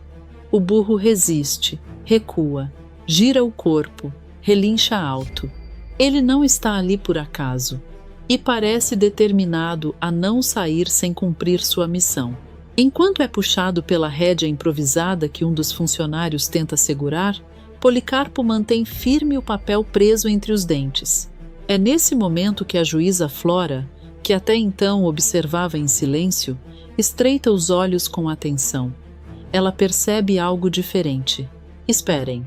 S1: O burro resiste, recua, gira o corpo, relincha alto. Ele não está ali por acaso e parece determinado a não sair sem cumprir sua missão. Enquanto é puxado pela rédea improvisada que um dos funcionários tenta segurar, Policarpo mantém firme o papel preso entre os dentes. É nesse momento que a juíza Flora, que até então observava em silêncio, estreita os olhos com atenção. Ela percebe algo diferente. Esperem.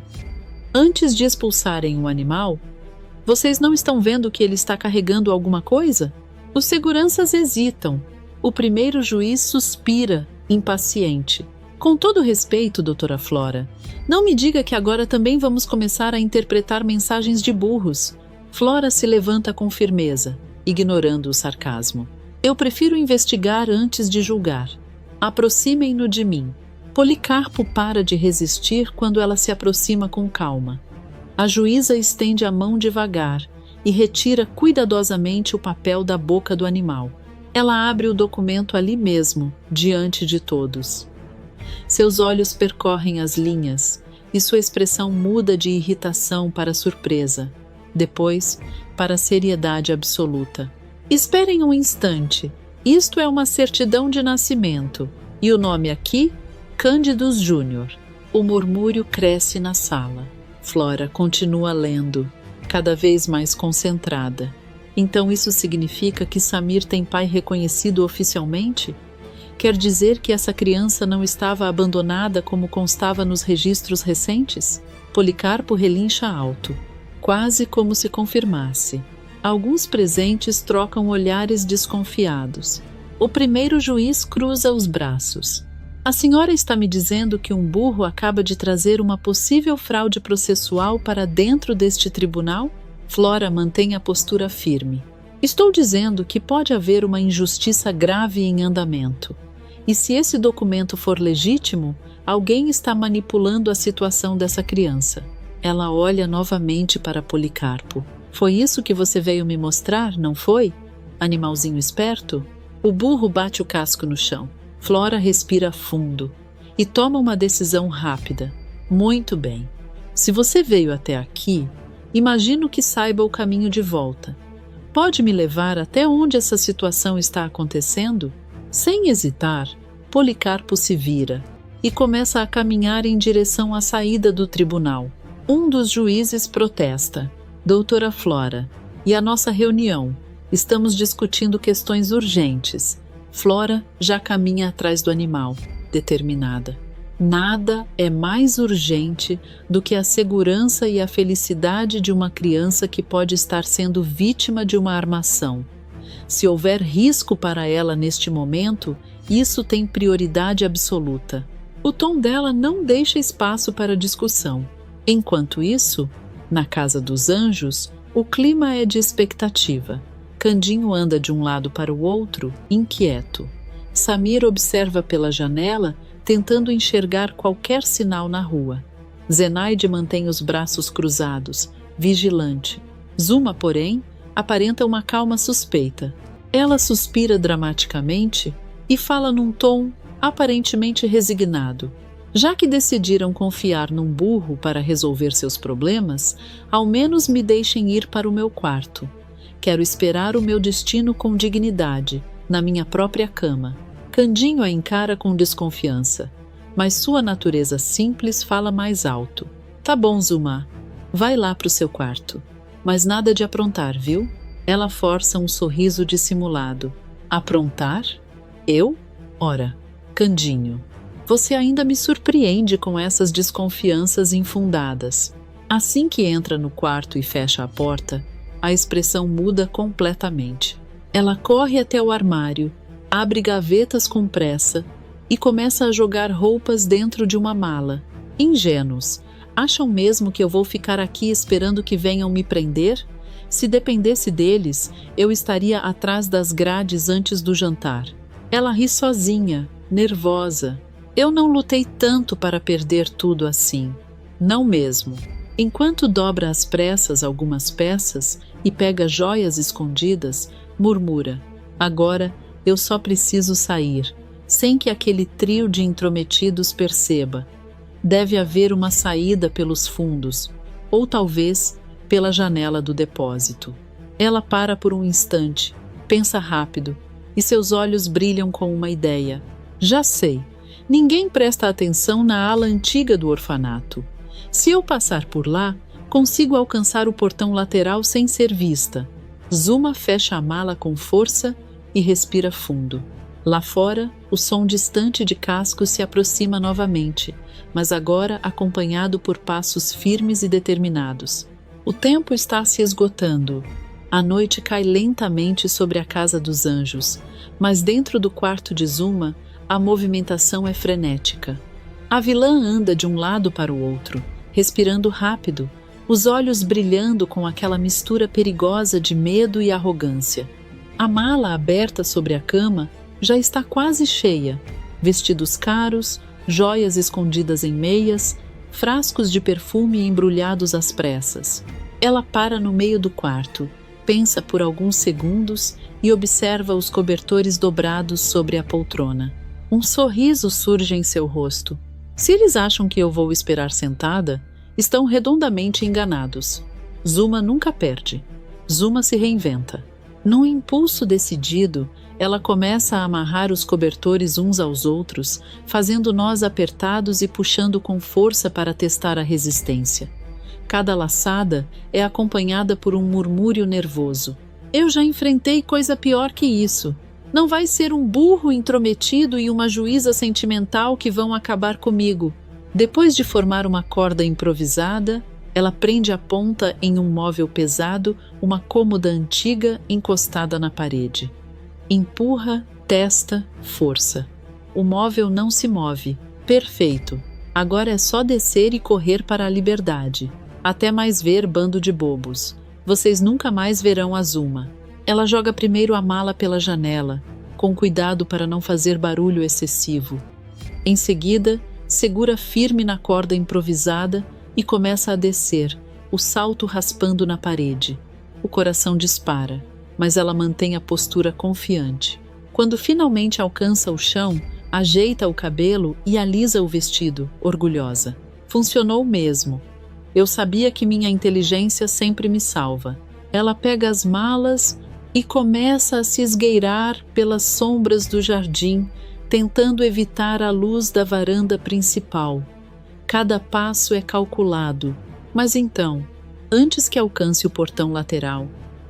S1: Antes de expulsarem o animal, vocês não estão vendo que ele está carregando alguma coisa? Os seguranças hesitam. O primeiro juiz suspira, impaciente. Com todo respeito, doutora Flora, não me diga que agora também vamos começar a interpretar mensagens de burros. Flora se levanta com firmeza, ignorando o sarcasmo. Eu prefiro investigar antes de julgar. Aproximem-no de mim. Policarpo para de resistir quando ela se aproxima com calma. A juíza estende a mão devagar e retira cuidadosamente o papel da boca do animal. Ela abre o documento ali mesmo, diante de todos. Seus olhos percorrem as linhas e sua expressão muda de irritação para surpresa, depois para seriedade absoluta. Esperem um instante. Isto é uma certidão de nascimento e o nome aqui, Cândidos Júnior. O murmúrio cresce na sala. Flora continua lendo, cada vez mais concentrada. Então isso significa que Samir tem pai reconhecido oficialmente? Quer dizer que essa criança não estava abandonada como constava nos registros recentes? Policarpo relincha alto, quase como se confirmasse. Alguns presentes trocam olhares desconfiados. O primeiro juiz cruza os braços. A senhora está me dizendo que um burro acaba de trazer uma possível fraude processual para dentro deste tribunal? Flora mantém a postura firme. Estou dizendo que pode haver uma injustiça grave em andamento. E se esse documento for legítimo, alguém está manipulando a situação dessa criança. Ela olha novamente para Policarpo. Foi isso que você veio me mostrar, não foi? Animalzinho esperto? O burro bate o casco no chão. Flora respira fundo e toma uma decisão rápida. Muito bem. Se você veio até aqui, imagino que saiba o caminho de volta. Pode me levar até onde essa situação está acontecendo? Sem hesitar, Policarpo se vira e começa a caminhar em direção à saída do tribunal. Um dos juízes protesta. Doutora Flora, e a nossa reunião? Estamos discutindo questões urgentes. Flora já caminha atrás do animal, determinada. Nada é mais urgente do que a segurança e a felicidade de uma criança que pode estar sendo vítima de uma armação. Se houver risco para ela neste momento, isso tem prioridade absoluta. O tom dela não deixa espaço para discussão. Enquanto isso, na Casa dos Anjos, o clima é de expectativa. Candinho anda de um lado para o outro, inquieto. Samir observa pela janela, tentando enxergar qualquer sinal na rua. Zenaide mantém os braços cruzados, vigilante. Zuma, porém, aparenta uma calma suspeita. Ela suspira dramaticamente e fala num tom aparentemente resignado. Já que decidiram confiar num burro para resolver seus problemas, ao menos me deixem ir para o meu quarto. Quero esperar o meu destino com dignidade, na minha própria cama. Candinho a encara com desconfiança, mas sua natureza simples fala mais alto. Tá bom, Zuma, vai lá para o seu quarto. Mas nada de aprontar, viu? Ela força um sorriso dissimulado. Aprontar? Eu? Ora, Candinho, você ainda me surpreende com essas desconfianças infundadas. Assim que entra no quarto e fecha a porta, a expressão muda completamente. Ela corre até o armário, abre gavetas com pressa e começa a jogar roupas dentro de uma mala. Ingênuos, acham mesmo que eu vou ficar aqui esperando que venham me prender? Se dependesse deles, eu estaria atrás das grades antes do jantar. Ela ri sozinha, nervosa. Eu não lutei tanto para perder tudo assim. Não mesmo. Enquanto dobra às pressas algumas peças e pega joias escondidas, murmura: agora eu só preciso sair, sem que aquele trio de intrometidos perceba. Deve haver uma saída pelos fundos, ou talvez pela janela do depósito. Ela para por um instante, pensa rápido, e seus olhos brilham com uma ideia. Já sei, ninguém presta atenção na ala antiga do orfanato. Se eu passar por lá, consigo alcançar o portão lateral sem ser vista. Zuma fecha a mala com força e respira fundo. Lá fora, o som distante de cascos se aproxima novamente, mas agora acompanhado por passos firmes e determinados. O tempo está se esgotando. A noite cai lentamente sobre a casa dos anjos, mas dentro do quarto de Zuma, a movimentação é frenética. A vilã anda de um lado para o outro, respirando rápido, os olhos brilhando com aquela mistura perigosa de medo e arrogância. A mala aberta sobre a cama já está quase cheia. Vestidos caros, joias escondidas em meias, frascos de perfume embrulhados às pressas. Ela para no meio do quarto, pensa por alguns segundos e observa os cobertores dobrados sobre a poltrona. Um sorriso surge em seu rosto. Se eles acham que eu vou esperar sentada, estão redondamente enganados. Zuma nunca perde. Zuma se reinventa. Num impulso decidido, ela começa a amarrar os cobertores uns aos outros, fazendo nós apertados e puxando com força para testar a resistência. Cada laçada é acompanhada por um murmúrio nervoso. Eu já enfrentei coisa pior que isso. Não vai ser um burro intrometido e uma juíza sentimental que vão acabar comigo. Depois de formar uma corda improvisada, ela prende a ponta em um móvel pesado, uma cômoda antiga encostada na parede. Empurra, testa, força. O móvel não se move. Perfeito. Agora é só descer e correr para a liberdade. Até mais ver, bando de bobos. Vocês nunca mais verão a Zuma. Ela joga primeiro a mala pela janela, com cuidado para não fazer barulho excessivo. Em seguida, segura firme na corda improvisada e começa a descer, o salto raspando na parede. O coração dispara, mas ela mantém a postura confiante. Quando finalmente alcança o chão, ajeita o cabelo e alisa o vestido, orgulhosa. Funcionou mesmo. Eu sabia que minha inteligência sempre me salva. Ela pega as malas e começa a se esgueirar pelas sombras do jardim, tentando evitar a luz da varanda principal. Cada passo é calculado, mas então, antes que alcance o portão lateral,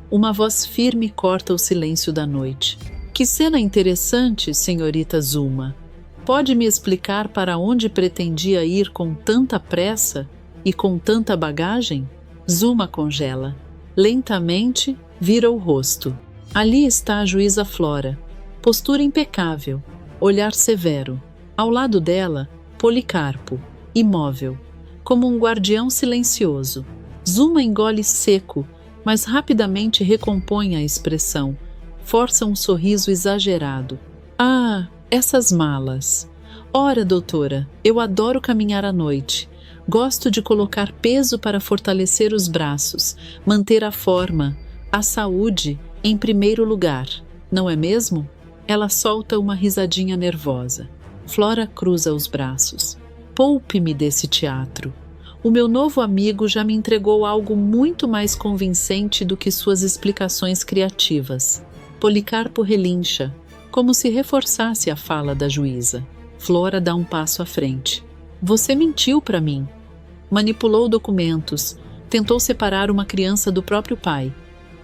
S1: uma voz firme corta o silêncio da noite. Que cena interessante, senhorita Zuma. Pode me explicar para onde pretendia ir com tanta pressa e com tanta bagagem? Zuma congela. Lentamente, vira o rosto. Ali está a juíza Flora, postura impecável, olhar severo. Ao lado dela, Policarpo, imóvel, como um guardião silencioso. Zuma engole seco, mas rapidamente recompõe a expressão, força um sorriso exagerado. Ah, essas malas! Ora, doutora, eu adoro caminhar à noite. Gosto de colocar peso para fortalecer os braços, manter a forma, a saúde em primeiro lugar, não é mesmo? Ela solta uma risadinha nervosa. Flora cruza os braços. Poupe-me desse teatro. O meu novo amigo já me entregou algo muito mais convincente do que suas explicações criativas. Policarpo relincha, como se reforçasse a fala da juíza. Flora dá um passo à frente. Você mentiu para mim. Manipulou documentos, tentou separar uma criança do próprio pai.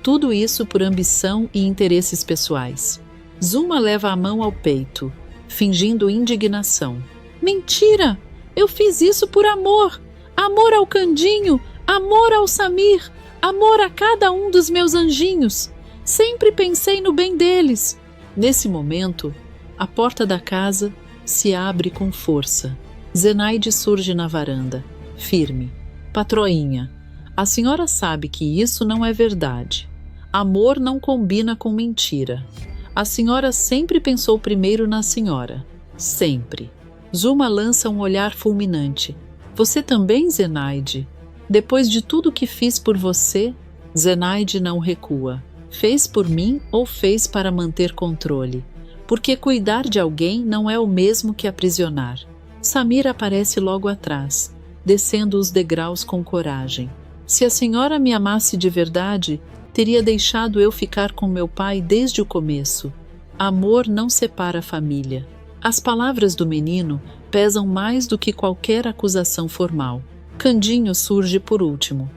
S1: Tudo isso por ambição e interesses pessoais. Zuma leva a mão ao peito, fingindo indignação. Mentira! Eu fiz isso por amor! Amor ao Candinho! Amor ao Samir! Amor a cada um dos meus anjinhos! Sempre pensei no bem deles! Nesse momento, a porta da casa se abre com força. Zenaide surge na varanda, firme. Patroinha, a senhora sabe que isso não é verdade. Amor não combina com mentira. A senhora sempre pensou primeiro na senhora. Sempre. Zuma lança um olhar fulminante. Você também, Zenaide? Depois de tudo que fiz por você, Zenaide não recua. Fez por mim ou fez para manter controle? Porque cuidar de alguém não é o mesmo que aprisionar. Samir aparece logo atrás, descendo os degraus com coragem. Se a senhora me amasse de verdade, teria deixado eu ficar com meu pai desde o começo. Amor não separa a família. As palavras do menino pesam mais do que qualquer acusação formal. Candinho surge por último.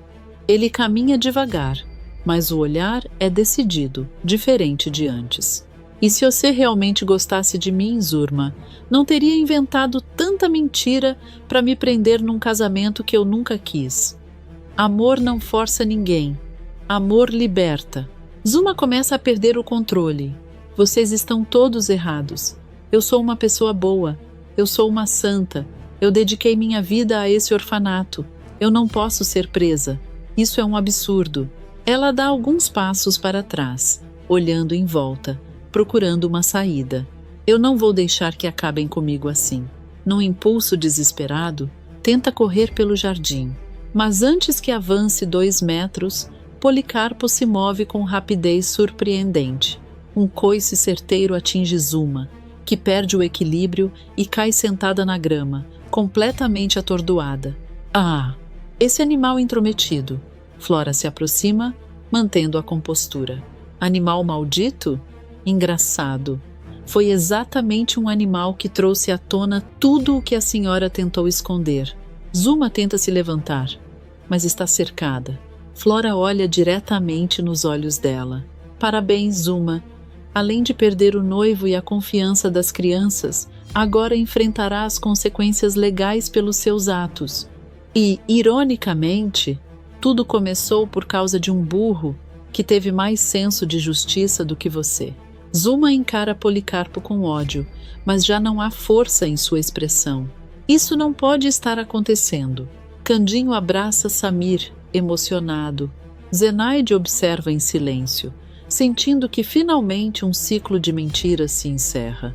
S1: Ele caminha devagar, mas o olhar é decidido, diferente de antes. E se você realmente gostasse de mim, Zurma, não teria inventado tanta mentira para me prender num casamento que eu nunca quis. Amor não força ninguém. Amor liberta. Zuma começa a perder o controle. Vocês estão todos errados. Eu sou uma pessoa boa. Eu sou uma santa. Eu dediquei minha vida a esse orfanato. Eu não posso ser presa. Isso é um absurdo. Ela dá alguns passos para trás, olhando em volta, procurando uma saída. Eu não vou deixar que acabem comigo assim. Num impulso desesperado, tenta correr pelo jardim. Mas antes que avance 2 metros, Policarpo se move com rapidez surpreendente. Um coice certeiro atinge Zuma, que perde o equilíbrio e cai sentada na grama, completamente atordoada. Ah! Esse animal intrometido. Flora se aproxima, mantendo a compostura. Animal maldito? Engraçado. Foi exatamente um animal que trouxe à tona tudo o que a senhora tentou esconder. Zuma tenta se levantar, mas está cercada. Flora olha diretamente nos olhos dela. Parabéns, Zuma. Além de perder o noivo e a confiança das crianças, agora enfrentará as consequências legais pelos seus atos. E, ironicamente, tudo começou por causa de um burro que teve mais senso de justiça do que você. Zuma encara Policarpo com ódio, mas já não há força em sua expressão. Isso não pode estar acontecendo. Candinho abraça Samir, emocionado. Zenaide observa em silêncio, sentindo que finalmente um ciclo de mentiras se encerra.